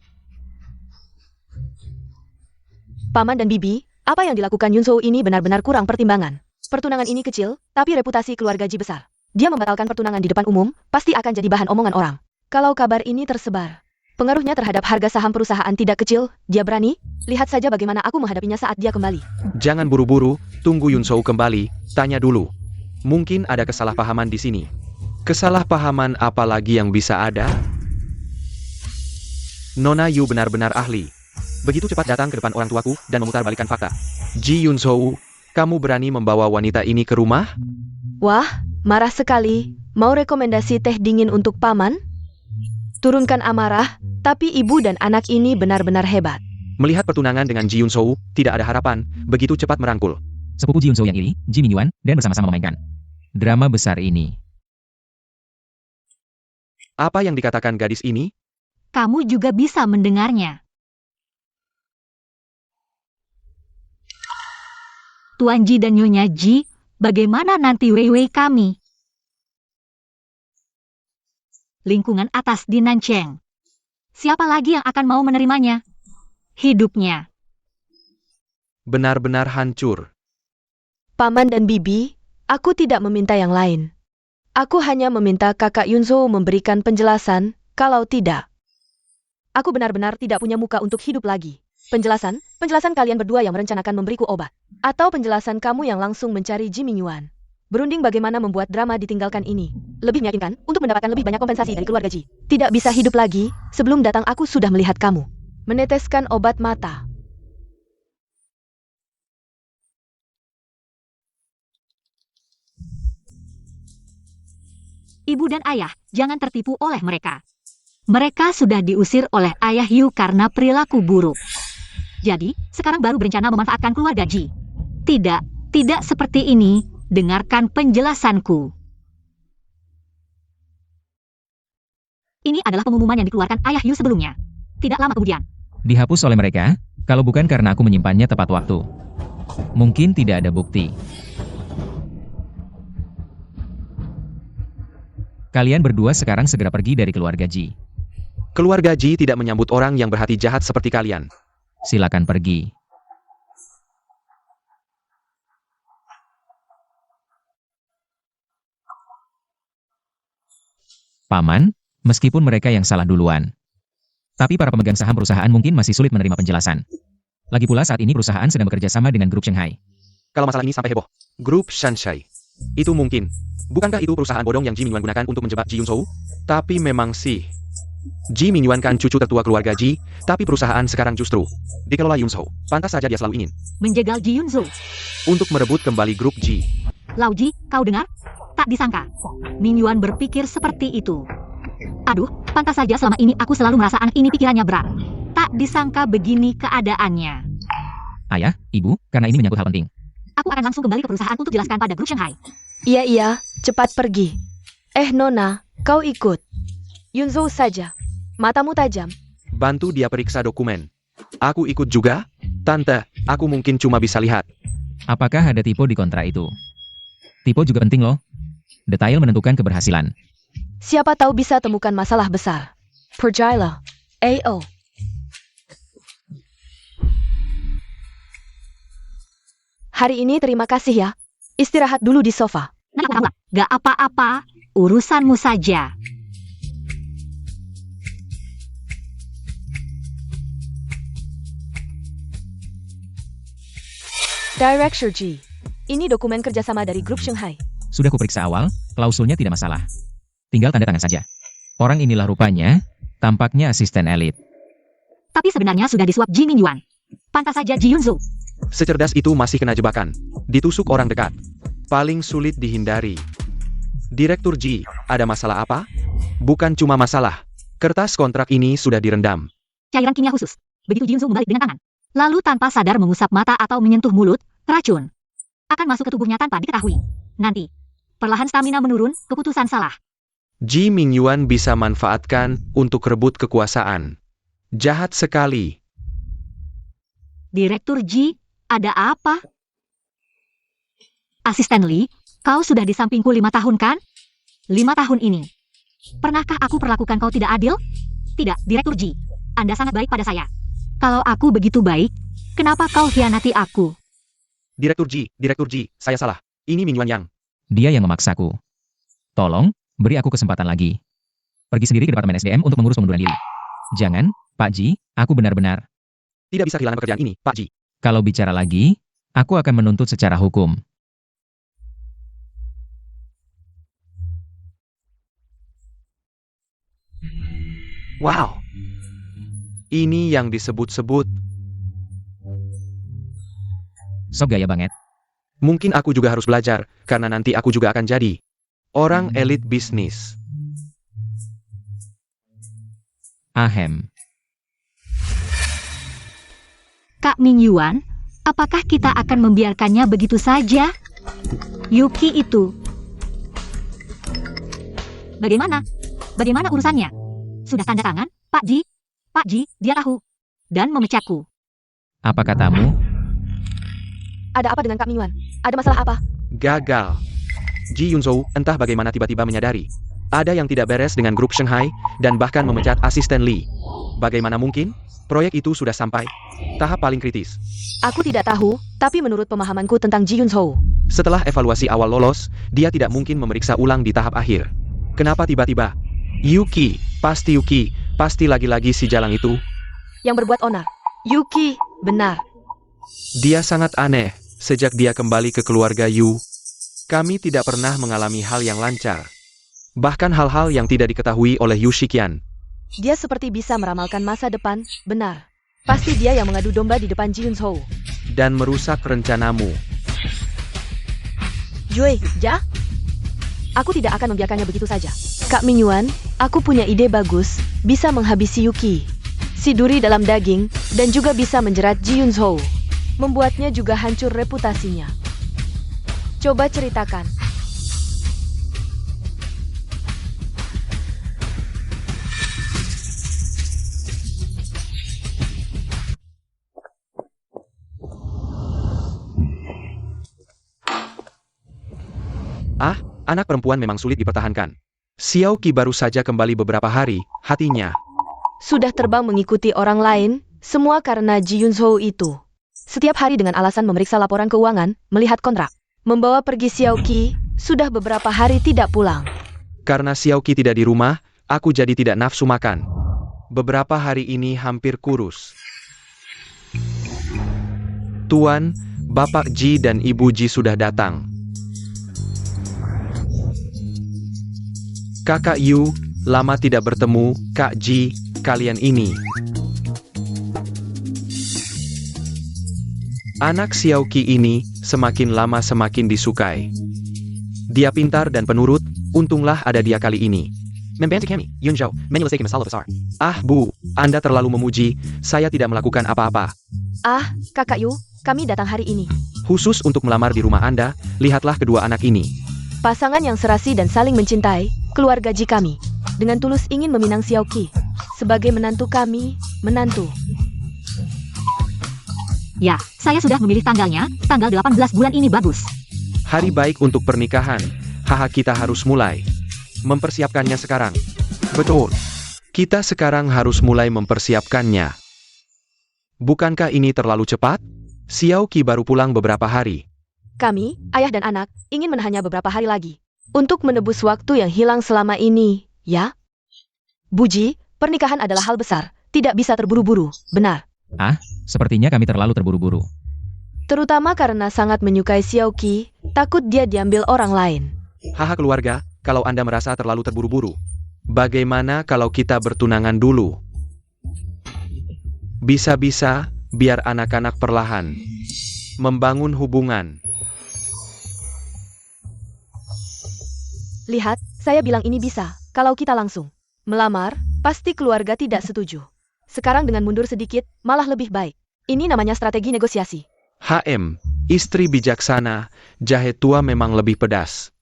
Speaker 3: Paman dan Bibi, apa yang dilakukan Yunzhou ini benar-benar kurang pertimbangan. Pertunangan ini kecil, tapi reputasi keluarga Ji besar. Dia membatalkan pertunangan di depan umum, pasti akan jadi bahan omongan orang. Kalau kabar ini tersebar, pengaruhnya terhadap harga saham perusahaan tidak kecil, dia berani? Lihat saja bagaimana aku menghadapinya saat dia kembali.
Speaker 1: Jangan buru-buru, tunggu Yunzhou kembali, tanya dulu. Mungkin ada kesalahpahaman di sini. Kesalahpahaman apa lagi yang bisa ada? Nona Yu benar-benar ahli. Begitu cepat datang ke depan orang tuaku dan memutarbalikkan fakta. Ji Yunzhou, kamu berani membawa wanita ini ke rumah?
Speaker 3: Wah, marah sekali. Mau rekomendasi teh dingin untuk paman? Turunkan amarah, tapi ibu dan anak ini benar-benar hebat.
Speaker 1: Melihat pertunangan dengan Ji Yunzhou, tidak ada harapan, begitu cepat merangkul.
Speaker 4: Sepupu Ji Yunzhou yang iri, Ji Mingyuan, dan bersama-sama memainkan drama besar ini.
Speaker 1: Apa yang dikatakan gadis ini?
Speaker 2: Kamu juga bisa mendengarnya. Tuan Ji dan Nyonya Ji, bagaimana nanti Weiwei kami? Lingkungan atas di Nancheng. Siapa lagi yang akan mau menerimanya? Hidupnya.
Speaker 1: Benar-benar hancur.
Speaker 3: Paman dan Bibi, aku tidak meminta yang lain. Aku hanya meminta kakak Yunzhou memberikan penjelasan, kalau tidak. Aku benar-benar tidak punya muka untuk hidup lagi. Penjelasan kalian berdua yang merencanakan memberiku obat. Atau penjelasan kamu yang langsung mencari Ji Mingyuan. Berunding bagaimana membuat drama ditinggalkan ini. Lebih meyakinkan untuk mendapatkan lebih banyak kompensasi dari keluarga Ji. Tidak bisa hidup lagi, sebelum datang aku sudah melihat kamu. Meneteskan obat mata.
Speaker 2: Ibu dan ayah, jangan tertipu oleh mereka. Mereka sudah diusir oleh ayah Yu karena perilaku buruk. Jadi, sekarang baru berencana memanfaatkan keluarga Ji. Tidak seperti ini. Dengarkan penjelasanku. Ini adalah pengumuman yang dikeluarkan ayah Yu sebelumnya. Tidak lama kemudian.
Speaker 4: Dihapus oleh mereka, kalau bukan karena aku menyimpannya tepat waktu. Mungkin tidak ada bukti. Kalian berdua sekarang segera pergi dari keluarga Ji.
Speaker 1: Keluarga Ji tidak menyambut orang yang berhati jahat seperti kalian.
Speaker 4: Silakan pergi. Paman, meskipun mereka yang salah duluan. Tapi para pemegang saham perusahaan mungkin masih sulit menerima penjelasan. Lagi pula saat ini perusahaan sedang bekerja sama dengan grup Shanghai.
Speaker 1: Kalau masalah ini sampai heboh. Grup Shanghai. Itu mungkin. Bukankah itu perusahaan bodong yang Ji Mingyuan gunakan untuk menjebak Ji Yunzhou? Tapi memang sih. Ji Mingyuan kan cucu tertua keluarga Ji, tapi perusahaan sekarang justru dikelola Yunzhou. Pantas saja dia selalu ingin
Speaker 2: Menjegal Ji Yunzhou.
Speaker 1: untuk merebut kembali grup Ji.
Speaker 2: Lau Ji, kau dengar? Tak disangka. Mingyuan berpikir seperti itu. Aduh, pantas saja selama ini aku selalu merasa anak ini pikirannya berat. Tak disangka begini keadaannya.
Speaker 4: Ayah, ibu, karena ini menyangkut hal penting.
Speaker 2: Aku akan langsung kembali ke perusahaan untuk jelaskan pada grup Shanghai.
Speaker 3: Iya, cepat pergi. Nona, kau ikut. Yunzo saja. Matamu tajam.
Speaker 1: Bantu dia periksa dokumen. Aku ikut juga? Tante, aku mungkin cuma bisa lihat.
Speaker 4: Apakah ada tipe di kontrak itu? Tipe juga penting loh. Detail menentukan keberhasilan.
Speaker 3: Siapa tahu bisa temukan masalah besar. Percayalah. AO. Hari ini terima kasih ya. Istirahat dulu di sofa.
Speaker 2: Nah, gak apa-apa. Urusanmu saja.
Speaker 3: Director G. Ini dokumen kerjasama dari grup Shanghai.
Speaker 4: Sudah kuperiksa awal, klausulnya tidak masalah. Tinggal tanda tangan saja. Orang inilah rupanya, tampaknya asisten elit.
Speaker 2: Tapi sebenarnya sudah disuap Ji Mingyuan. Pantas saja Ji Yunzo.
Speaker 1: Secerdas itu masih kena jebakan. Ditusuk orang dekat. Paling sulit dihindari. Direktur Ji, ada masalah apa? Bukan cuma masalah. Kertas kontrak ini sudah direndam.
Speaker 2: Cairan kimia khusus. Begitu Ji Yunzo membalik dengan tangan. Lalu tanpa sadar mengusap mata atau menyentuh mulut, racun akan masuk ke tubuhnya tanpa diketahui. Nanti, perlahan stamina menurun, keputusan salah.
Speaker 1: Ji Mingyuan bisa manfaatkan untuk rebut kekuasaan. Jahat sekali.
Speaker 2: Direktur Ji, ada apa? Asisten Lee, kau sudah di sampingku 5 tahun kan? 5 tahun ini. Pernahkah aku perlakukan kau tidak adil? Tidak, Direktur Ji. Anda sangat baik pada saya. Kalau aku begitu baik, kenapa kau hianati aku?
Speaker 1: Direktur Ji, saya salah. Ini Mingyuan yang.
Speaker 4: Dia yang memaksaku. Tolong, beri aku kesempatan lagi. Pergi sendiri ke Departemen SDM untuk mengurus pengunduran diri. Jangan, Pak Ji, aku benar-benar.
Speaker 1: Tidak bisa kehilangan pekerjaan ini, Pak Ji.
Speaker 4: Kalau bicara lagi, aku akan menuntut secara hukum.
Speaker 1: Wow. Ini yang disebut-sebut.
Speaker 4: Sok gaya banget.
Speaker 1: Mungkin aku juga harus belajar, karena nanti aku juga akan jadi orang elit bisnis.
Speaker 4: Ahem.
Speaker 2: Kak Mingyuan, apakah kita akan membiarkannya begitu saja? Yuki itu. Bagaimana? Bagaimana urusannya? Sudah tanda tangan, Pak Ji? Pak Ji, dia tahu. Dan memecatku.
Speaker 4: Apa katamu?
Speaker 3: Ada apa dengan Kak Mingyuan? Ada masalah apa?
Speaker 1: Gagal. Ji Yunzo entah bagaimana tiba-tiba menyadari. Ada yang tidak beres dengan grup Shanghai, dan bahkan memecat asisten Lee. Bagaimana mungkin? Proyek itu sudah sampai tahap paling kritis.
Speaker 3: Aku tidak tahu, tapi menurut pemahamanku tentang Ji Yunzo,
Speaker 1: Setelah evaluasi awal lolos, dia tidak mungkin memeriksa ulang di tahap akhir. Kenapa tiba-tiba? Yuki, pasti lagi-lagi si jalang itu.
Speaker 3: yang berbuat onar. Yuki, benar.
Speaker 1: Dia sangat aneh, sejak dia kembali ke keluarga Yu. Kami tidak pernah mengalami hal yang lancar. Bahkan hal-hal yang tidak diketahui oleh Yu Shikian.
Speaker 3: Dia seperti bisa meramalkan masa depan, benar. Pasti dia yang mengadu domba di depan Ji Yunzo.
Speaker 1: Dan merusak rencanamu.
Speaker 3: Jue, ja? Aku tidak akan membiarkannya begitu saja. Kak Mingyuan, aku punya ide bagus, bisa menghabisi Yuki. Si duri dalam daging, dan juga bisa menjerat Ji Yunzo. Membuatnya juga hancur reputasinya. Coba ceritakan.
Speaker 1: Ah, anak perempuan memang sulit dipertahankan. Xiao Qi baru saja kembali beberapa hari, hatinya.
Speaker 3: Sudah terbang mengikuti orang lain, semua karena Ji Yunzo itu. Setiap hari dengan alasan memeriksa laporan keuangan, melihat kontrak. Membawa pergi Xiao Qi, sudah beberapa hari tidak pulang.
Speaker 1: Karena Xiao Qi tidak di rumah, aku jadi tidak nafsu makan. Beberapa hari ini hampir kurus. Tuan, Bapak Ji dan Ibu Ji sudah datang. Kakak Yu, lama tidak bertemu, Kak Ji, kalian ini. Anak Xiao Qi ini, semakin lama semakin disukai. Dia pintar dan penurut, untunglah ada dia kali ini. Membantu kami, Yunzhou, menyelesaikan masalah besar. Ah Bu, Anda terlalu memuji, saya tidak melakukan apa-apa.
Speaker 3: Ah, Kakak Yu, kami datang hari ini.
Speaker 1: Khusus untuk melamar di rumah Anda, lihatlah kedua anak ini.
Speaker 3: Pasangan yang serasi dan saling mencintai, keluarga Ji kami. Dengan tulus ingin meminang Xiaoqi. Sebagai menantu kami, menantu.
Speaker 2: Ya, saya sudah memilih tanggalnya, tanggal 18 bulan ini bagus.
Speaker 1: Hari baik untuk pernikahan. Haha, kita harus mulai mempersiapkannya sekarang. Betul. Kita sekarang harus mulai mempersiapkannya. Bukankah ini terlalu cepat? Xiaoqi baru pulang beberapa hari.
Speaker 3: Kami, ayah dan anak, ingin menahannya beberapa hari lagi. Untuk menebus waktu yang hilang selama ini, ya? Buji, pernikahan adalah hal besar. Tidak bisa terburu-buru, benar.
Speaker 4: Sepertinya kami terlalu terburu-buru.
Speaker 3: Terutama karena sangat menyukai Xiaoqi, takut dia diambil orang lain.
Speaker 1: Haha keluarga, kalau Anda merasa terlalu terburu-buru, bagaimana kalau kita bertunangan dulu? Bisa-bisa, biar anak-anak perlahan membangun hubungan.
Speaker 3: Lihat, saya bilang ini bisa, kalau kita langsung melamar, pasti keluarga tidak setuju. Sekarang dengan mundur sedikit, malah lebih baik. Ini namanya strategi negosiasi.
Speaker 1: Istri bijaksana, jahe tua memang lebih pedas.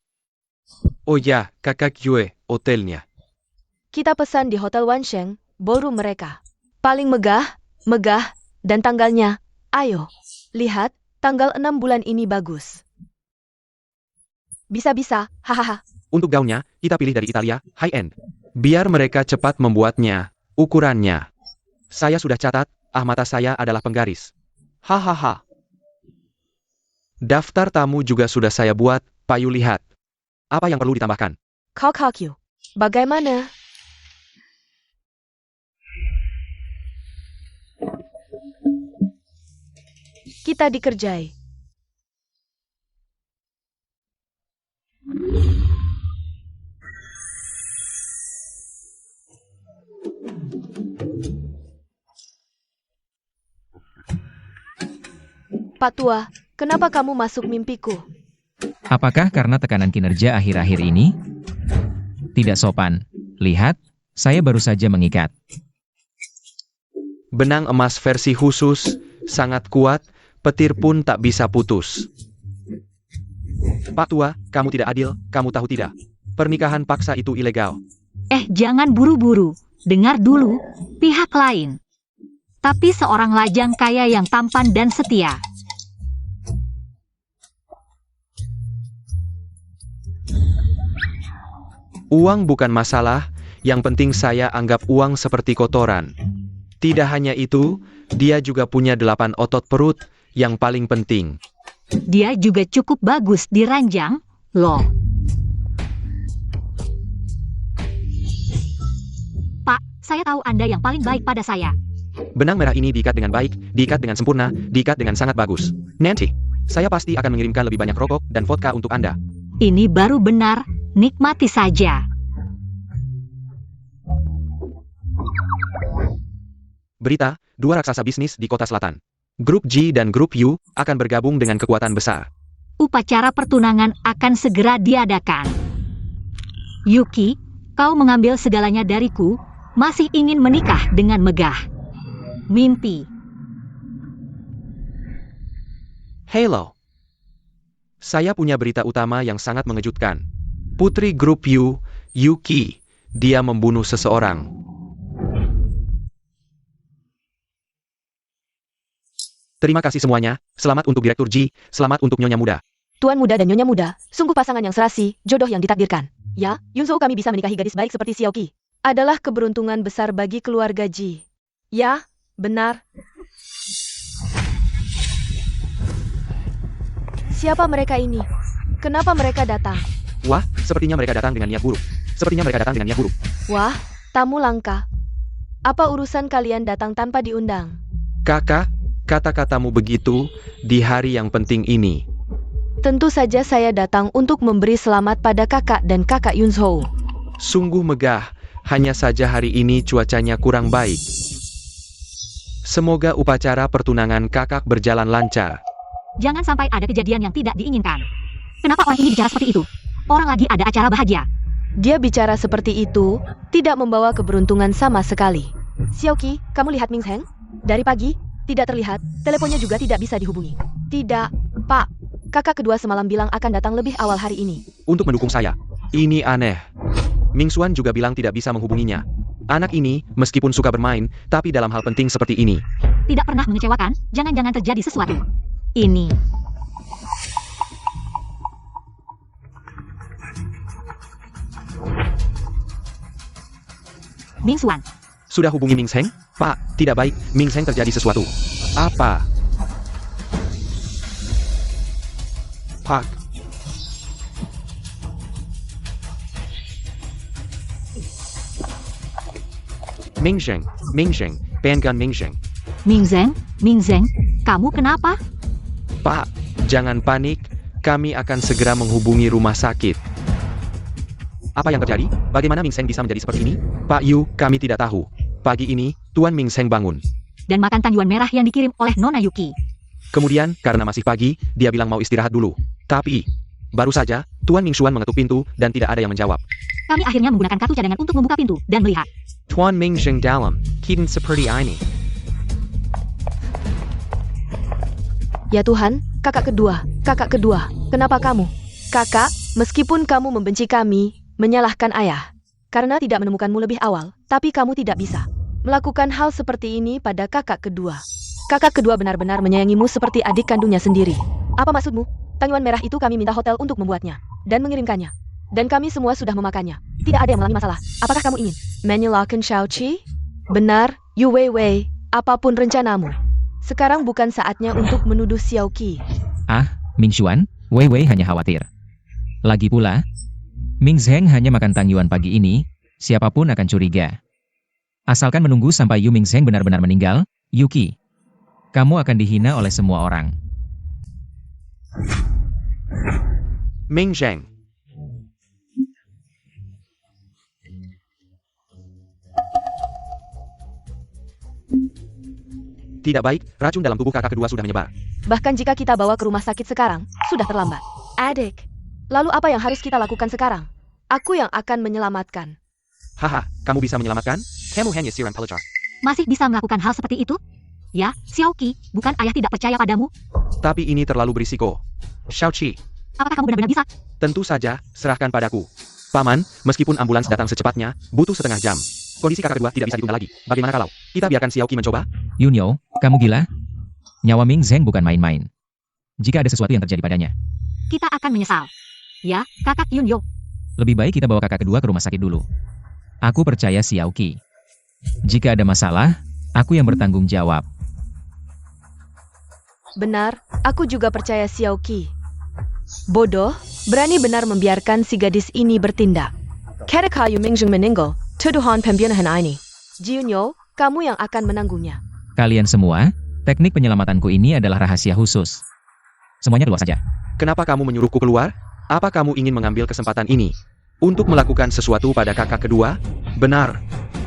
Speaker 1: Oh ya, kakak Yue, hotelnya.
Speaker 3: Kita pesan di Hotel Wansheng, ballroom mereka. Paling megah, dan tanggalnya, ayo. Lihat, tanggal 6 bulan ini bagus. Bisa-bisa, hahaha.
Speaker 1: Untuk gaunnya, kita pilih dari Italia, high-end. Biar mereka cepat membuatnya, ukurannya. Saya sudah catat, mata saya adalah penggaris. Hahaha. Daftar tamu juga sudah saya buat, Payu lihat. Apa yang perlu ditambahkan?
Speaker 3: Kau, bagaimana? Kita dikerjai. Pak Tua, kenapa kamu masuk mimpiku?
Speaker 4: Apakah karena tekanan kinerja akhir-akhir ini? Tidak sopan. Lihat, saya baru saja mengikat.
Speaker 1: Benang emas versi khusus, sangat kuat, petir pun tak bisa putus. Pak Tua, kamu tidak adil, kamu tahu tidak? Pernikahan paksa itu ilegal.
Speaker 2: Jangan buru-buru. Dengar dulu, pihak lain. Tapi seorang lajang kaya yang tampan dan setia.
Speaker 1: Uang bukan masalah, yang penting saya anggap uang seperti kotoran. Tidak hanya itu, dia juga punya 8 otot perut, yang paling penting.
Speaker 2: Dia juga cukup bagus di ranjang, loh. Pak, saya tahu Anda yang paling baik pada saya.
Speaker 1: Benang merah ini diikat dengan baik, diikat dengan sempurna, diikat dengan sangat bagus. Nanti, saya pasti akan mengirimkan lebih banyak rokok dan vodka untuk Anda.
Speaker 2: Ini baru benar, nikmati saja.
Speaker 1: Berita, 2 raksasa bisnis di kota selatan. Grup G dan Grup U akan bergabung dengan kekuatan besar.
Speaker 2: Upacara pertunangan akan segera diadakan. Yuki, kau mengambil segalanya dariku, masih ingin menikah dengan megah. Mimpi.
Speaker 1: Hello. Saya punya berita utama yang sangat mengejutkan. Putri Grup U, Yuki, dia membunuh seseorang. Terima kasih semuanya, selamat untuk Direktur G, selamat untuk Nyonya Muda.
Speaker 3: Tuan muda dan nyonya muda, sungguh pasangan yang serasi, jodoh yang ditakdirkan. Ya, Yunzo kami bisa menikahi gadis baik seperti Xiaoqi. Adalah keberuntungan besar bagi keluarga Ji. Ya, benar. Siapa mereka ini? Kenapa mereka datang?
Speaker 1: Wah, sepertinya mereka datang dengan niat buruk.
Speaker 3: Wah, tamu langka. Apa urusan kalian datang tanpa diundang?
Speaker 1: Kakak, kata-katamu begitu, di hari yang penting ini.
Speaker 3: Tentu saja saya datang untuk memberi selamat pada kakak dan kakak Yunzo.
Speaker 1: Sungguh megah, hanya saja hari ini cuacanya kurang baik. Semoga upacara pertunangan kakak berjalan lancar.
Speaker 2: Jangan sampai ada kejadian yang tidak diinginkan. Kenapa orang ini bicara seperti itu? Orang lagi ada acara bahagia.
Speaker 3: Dia bicara seperti itu, tidak membawa keberuntungan sama sekali. Xiaoqi, kamu lihat Ming Heng? Dari pagi, tidak terlihat, teleponnya juga tidak bisa dihubungi. Tidak. Pak, kakak kedua semalam bilang akan datang lebih awal hari ini.
Speaker 1: Untuk mendukung saya. Ini aneh. Ming Xuan juga bilang tidak bisa menghubunginya. Anak ini, meskipun suka bermain, tapi dalam hal penting seperti ini.
Speaker 2: Tidak pernah mengecewakan, jangan-jangan terjadi sesuatu. Ini. Ming Xuan,
Speaker 1: Sudah hubungi Ming Zheng? Pak, tidak baik, Ming Zheng terjadi sesuatu. Apa? Pak. Ming Zheng, pengen Ming Zheng.
Speaker 2: Ming Zheng, kamu kenapa?
Speaker 1: Pak, jangan panik, kami akan segera menghubungi rumah sakit. Apa yang terjadi? Bagaimana Ming Zheng bisa menjadi seperti ini? Pak Yu, kami tidak tahu. Pagi ini, Tuan Ming Zheng bangun.
Speaker 2: Dan makan tanyuan merah yang dikirim oleh Nona Yuki.
Speaker 1: Kemudian, karena masih pagi, dia bilang mau istirahat dulu. Tapi, baru saja, Tuan Ming Xuan mengetuk pintu dan tidak ada yang menjawab.
Speaker 2: Kami akhirnya menggunakan kartu cadangan untuk membuka pintu dan melihat.
Speaker 1: Tuan Ming Zheng dalam, kitten seperti ini.
Speaker 3: Ya Tuhan, kakak kedua, kenapa kamu? Kakak, meskipun kamu membenci kami, menyalahkan ayah. Karena tidak menemukanmu lebih awal, tapi kamu tidak bisa melakukan hal seperti ini pada kakak kedua. Kakak kedua benar-benar menyayangimu seperti adik kandungnya sendiri. Apa maksudmu? Tanyuan merah itu kami minta hotel untuk membuatnya dan mengirimkannya. Dan kami semua sudah memakannya. Tidak ada yang mengalami masalah. Apakah kamu ingin menyalahkan Xiaoqi? Benar, Yu Weiwei, apapun rencanamu. Sekarang bukan saatnya untuk menuduh Xiaoqi.
Speaker 4: Ah, Ming Xuan, Wei Wei hanya khawatir. Lagi pula, Ming Zheng hanya makan tanyuan pagi ini, siapapun akan curiga. Asalkan menunggu sampai Yu Ming Zheng benar-benar meninggal, Yuki, kamu akan dihina oleh semua orang.
Speaker 1: Ming Zheng. Tidak baik, racun dalam tubuh kakak kedua sudah menyebar.
Speaker 3: Bahkan jika kita bawa ke rumah sakit sekarang, sudah terlambat. Adik, lalu apa yang harus kita lakukan sekarang? Aku yang akan menyelamatkan.
Speaker 1: Haha, kamu bisa menyelamatkan? Kamu hanya siram pelajar.
Speaker 2: Masih bisa melakukan hal seperti itu? Ya, Xiaoqi, bukan ayah tidak percaya padamu?
Speaker 1: Tapi ini terlalu berisiko. Xiaoqi,
Speaker 2: Apakah kamu benar-benar bisa?
Speaker 1: tentu saja, serahkan padaku. Paman, meskipun ambulans datang secepatnya, butuh setengah jam. Kondisi kakak kedua tidak bisa ditunda lagi. Bagaimana kalau kita biarkan Xiaoqi mencoba?
Speaker 4: Yunyo, kamu gila? Nyawa Ming Zheng bukan main-main. Jika ada sesuatu yang terjadi padanya,
Speaker 2: Kita akan menyesal. Ya, kakak Yunyo.
Speaker 4: lebih baik kita bawa kakak kedua ke rumah sakit dulu. Aku percaya Xiaoqi. Jika ada masalah, aku yang bertanggung jawab.
Speaker 3: Benar, aku juga percaya Xiaoqi. Bodoh, berani benar membiarkan si gadis ini bertindak. Ketika Yu Mingzheng meninggal, tuduhan pembunuhan ini. Jiunyo, kamu yang akan menanggungnya.
Speaker 4: Kalian semua, teknik penyelamatanku ini adalah rahasia khusus. Semuanya keluar saja.
Speaker 1: Kenapa kamu menyuruhku keluar? Apa kamu ingin mengambil kesempatan ini untuk melakukan sesuatu pada kakak kedua? Benar.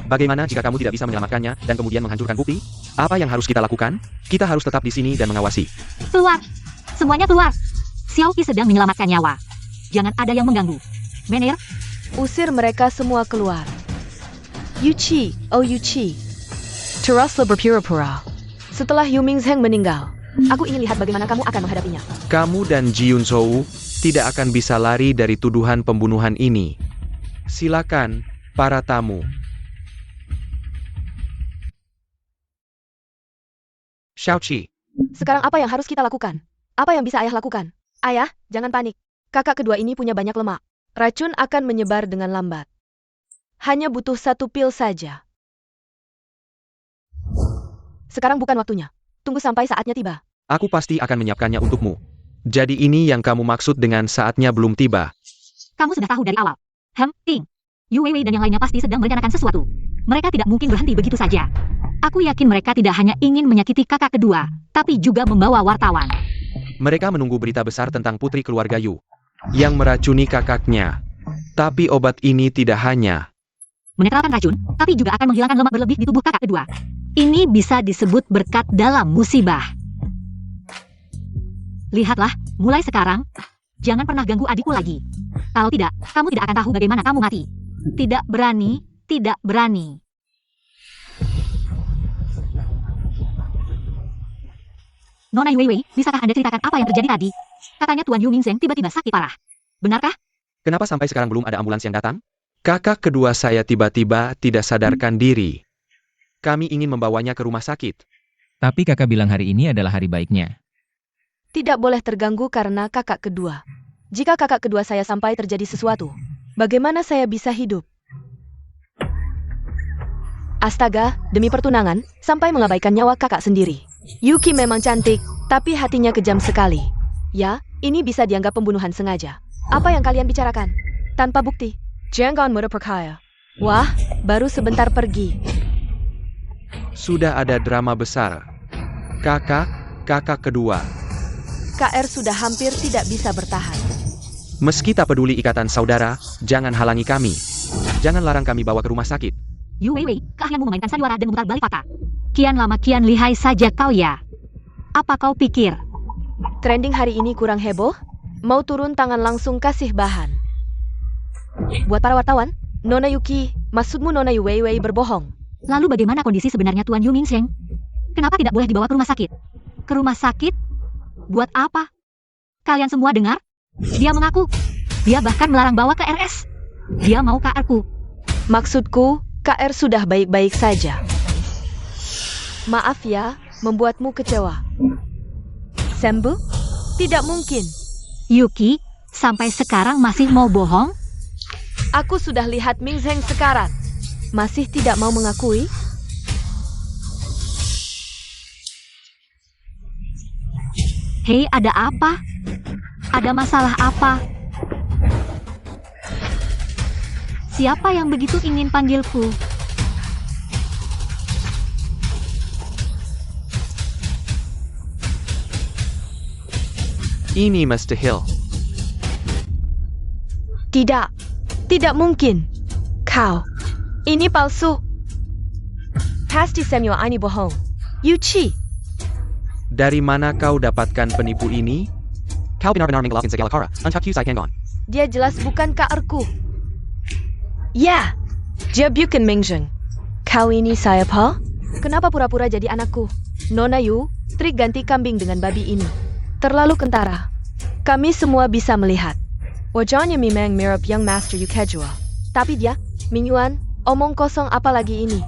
Speaker 1: Bagaimana jika kamu tidak bisa menyelamatkannya dan kemudian menghancurkan bukti? Apa yang harus kita lakukan? Kita harus tetap di sini dan mengawasi.
Speaker 2: Keluar. Semuanya keluar. Xiaoqi sedang menyelamatkan nyawa. Jangan ada yang mengganggu. Menir,
Speaker 3: Usir mereka semua keluar. Yuchi, oh Yuchi. Teruslah berpura-pura. Setelah Yu Mingzheng meninggal, aku ingin lihat bagaimana kamu akan menghadapinya.
Speaker 1: Kamu dan Ji Yun-soo tidak akan bisa lari dari tuduhan pembunuhan ini. Silakan, para tamu. Xiaoqi,
Speaker 3: Sekarang apa yang harus kita lakukan? Apa yang bisa ayah lakukan? Ayah, jangan panik. Kakak kedua ini punya banyak lemak. Racun akan menyebar dengan lambat. Hanya butuh 1 pil saja. Sekarang bukan waktunya. Tunggu sampai saatnya tiba.
Speaker 1: aku pasti akan menyiapkannya untukmu. Jadi ini yang kamu maksud dengan saatnya belum tiba.
Speaker 2: kamu sudah tahu dari awal. Ting. Yu Weiwei dan yang lainnya pasti sedang merencanakan sesuatu. Mereka tidak mungkin berhenti begitu saja. Aku yakin mereka tidak hanya ingin menyakiti kakak kedua, tapi juga membawa wartawan.
Speaker 1: Mereka menunggu berita besar tentang putri keluarga Yu yang meracuni kakaknya. Tapi obat ini tidak hanya
Speaker 2: Menetralkan racun, tapi juga akan menghilangkan lemak berlebih di tubuh kakak kedua. Ini bisa disebut berkat dalam musibah. Lihatlah, mulai sekarang, jangan pernah ganggu adikku lagi. Kalau tidak, kamu tidak akan tahu bagaimana kamu mati. Tidak berani, tidak berani. Nona Wei, bisakah Anda ceritakan apa yang terjadi tadi? Katanya Tuan Yu Mingzheng tiba-tiba sakit parah. Benarkah?
Speaker 1: Kenapa sampai sekarang belum ada ambulans yang datang? Kakak kedua saya tiba-tiba tidak sadarkan diri. Kami ingin membawanya ke rumah sakit.
Speaker 4: Tapi kakak bilang hari ini adalah hari baiknya.
Speaker 3: Tidak boleh terganggu karena kakak kedua. Jika kakak kedua saya sampai terjadi sesuatu, bagaimana saya bisa hidup? Astaga, demi pertunangan, sampai mengabaikan nyawa kakak sendiri. Yuki memang cantik, tapi hatinya kejam sekali. Ya, ini bisa dianggap pembunuhan sengaja. Apa yang kalian bicarakan? Tanpa bukti. Jangan mudah percaya. Wah, baru sebentar pergi.
Speaker 1: Sudah ada drama besar. Kakak kedua.
Speaker 3: KR sudah hampir tidak bisa bertahan.
Speaker 1: Meski tak peduli ikatan saudara, jangan halangi kami. Jangan larang kami bawa ke rumah sakit.
Speaker 2: Yu Wei, keahlianmu memainkan sandiwara dan memutar balik fakta. Kian lama kian lihai saja kau ya. Apa kau pikir?
Speaker 3: Trending hari ini kurang heboh? Mau turun tangan langsung kasih bahan. Buat para wartawan, Nona Yuki, maksudmu Nona Yu Wei berbohong.
Speaker 2: Lalu bagaimana kondisi sebenarnya Tuan Yu Mingzheng? Kenapa tidak boleh dibawa ke rumah sakit? Ke rumah sakit? Buat apa? Kalian semua dengar? Dia mengaku. Dia bahkan melarang bawa ke RS. Dia mau KR-ku.
Speaker 3: Maksudku, KR sudah baik-baik saja. Maaf ya, membuatmu kecewa. Sembu? Tidak mungkin.
Speaker 2: Yuki, sampai sekarang masih mau bohong?
Speaker 3: Aku sudah lihat Mingzheng sekarat. Masih tidak mau mengakui?
Speaker 2: Hei, ada apa? Ada masalah apa? Siapa yang begitu ingin panggilku?
Speaker 1: Ini Mr. Hill.
Speaker 3: Tidak. Tidak mungkin. Kau. Ini palsu. Pasti Samuel ini bohong. Yuchi.
Speaker 1: Dari mana kau dapatkan penipu ini? Kau benar-benar menggelapkan segala cara. Entah Q Saikengon.
Speaker 3: Dia jelas bukan KR-ku. Ya. Dia bukan Mingzheng. Kau ini siapa? Kenapa pura-pura jadi anakku? Nona Yu, trik ganti kambing dengan babi ini terlalu kentara. Kami semua bisa melihat. Wajahnya memang mirip Young Master Yu Kejua. Tapi dia, Ming Yuan, omong kosong apa lagi ini?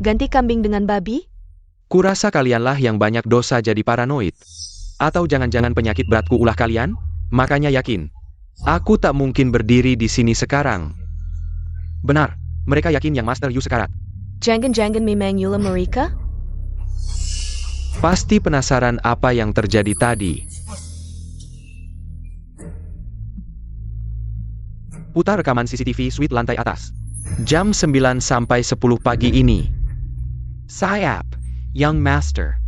Speaker 3: Ganti kambing dengan babi?
Speaker 1: Kurasa kalianlah yang banyak dosa jadi paranoid. Atau jangan-jangan penyakit beratku ulah kalian? Makanya yakin. Aku tak mungkin berdiri di sini sekarang. Benar, mereka yakin yang Master Yu sekarat.
Speaker 3: Jangan-jangan memang Yula mereka?
Speaker 1: Pasti penasaran apa yang terjadi tadi. Putar rekaman CCTV suite lantai atas. Jam 9 sampai 10 pagi ini. Sayap, Young Master.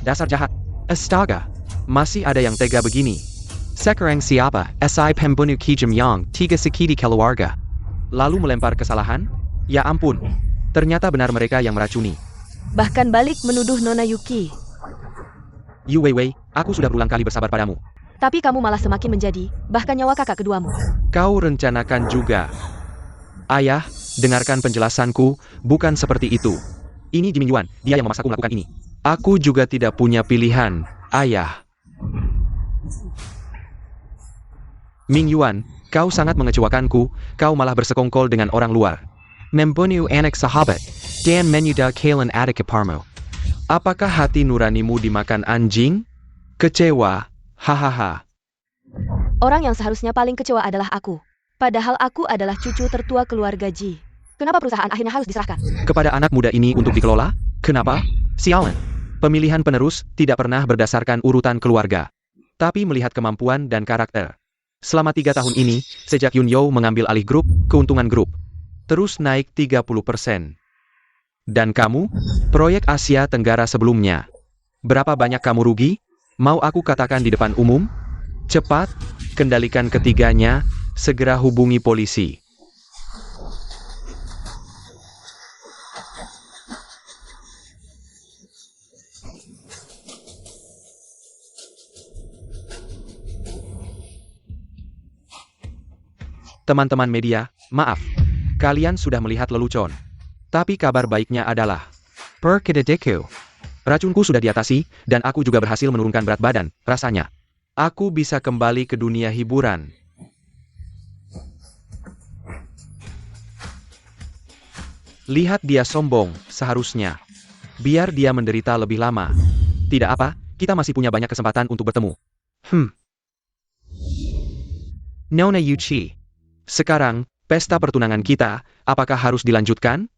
Speaker 1: Dasar jahat. Astaga, masih ada yang tega begini. Sekarang siapa? SI pembunuh Ki Jim Yang, tiga sekidi keluarga. Lalu melempar kesalahan? Ya ampun, ternyata benar mereka yang meracuni.
Speaker 3: Bahkan balik menuduh Nona Yuki.
Speaker 1: Yu Wei, aku sudah berulang kali bersabar padamu.
Speaker 3: Tapi kamu malah semakin menjadi, bahkan nyawa kakak keduamu.
Speaker 1: Kau rencanakan juga. Ayah, dengarkan penjelasanku, bukan seperti itu. Ini Jimmy Yuan, dia yang memaksaku melakukan ini. Aku juga tidak punya pilihan, ayah. Ming Yuan, kau sangat mengecewakanku, kau malah bersekongkol dengan orang luar. Membunuh anak sahabat, dan menyudah Kalen adik keparmu. Apakah hati nuranimu dimakan anjing? Kecewa, hahaha.
Speaker 3: Orang yang seharusnya paling kecewa adalah aku. Padahal aku adalah cucu tertua keluarga Ji. Kenapa perusahaan akhirnya harus diserahkan?
Speaker 1: Kepada anak muda ini untuk dikelola? Kenapa? Sialan. Pemilihan penerus tidak pernah berdasarkan urutan keluarga, tapi melihat kemampuan dan karakter. Selama 3 tahun ini, sejak Yun Yo mengambil alih grup, keuntungan grup terus naik 30%. Dan kamu, proyek Asia Tenggara sebelumnya. Berapa banyak kamu rugi? Mau aku katakan di depan umum? Cepat, kendalikan ketiganya, segera hubungi polisi. Teman-teman media, maaf. Kalian sudah melihat lelucon. Tapi kabar baiknya adalah, Perkededeku. Racunku sudah diatasi, dan aku juga berhasil menurunkan berat badan, rasanya. Aku bisa kembali ke dunia hiburan. Lihat dia sombong, seharusnya. Biar dia menderita lebih lama. Tidak apa, kita masih punya banyak kesempatan untuk bertemu. Nona Yuchi. Sekarang, pesta pertunangan kita, apakah harus dilanjutkan?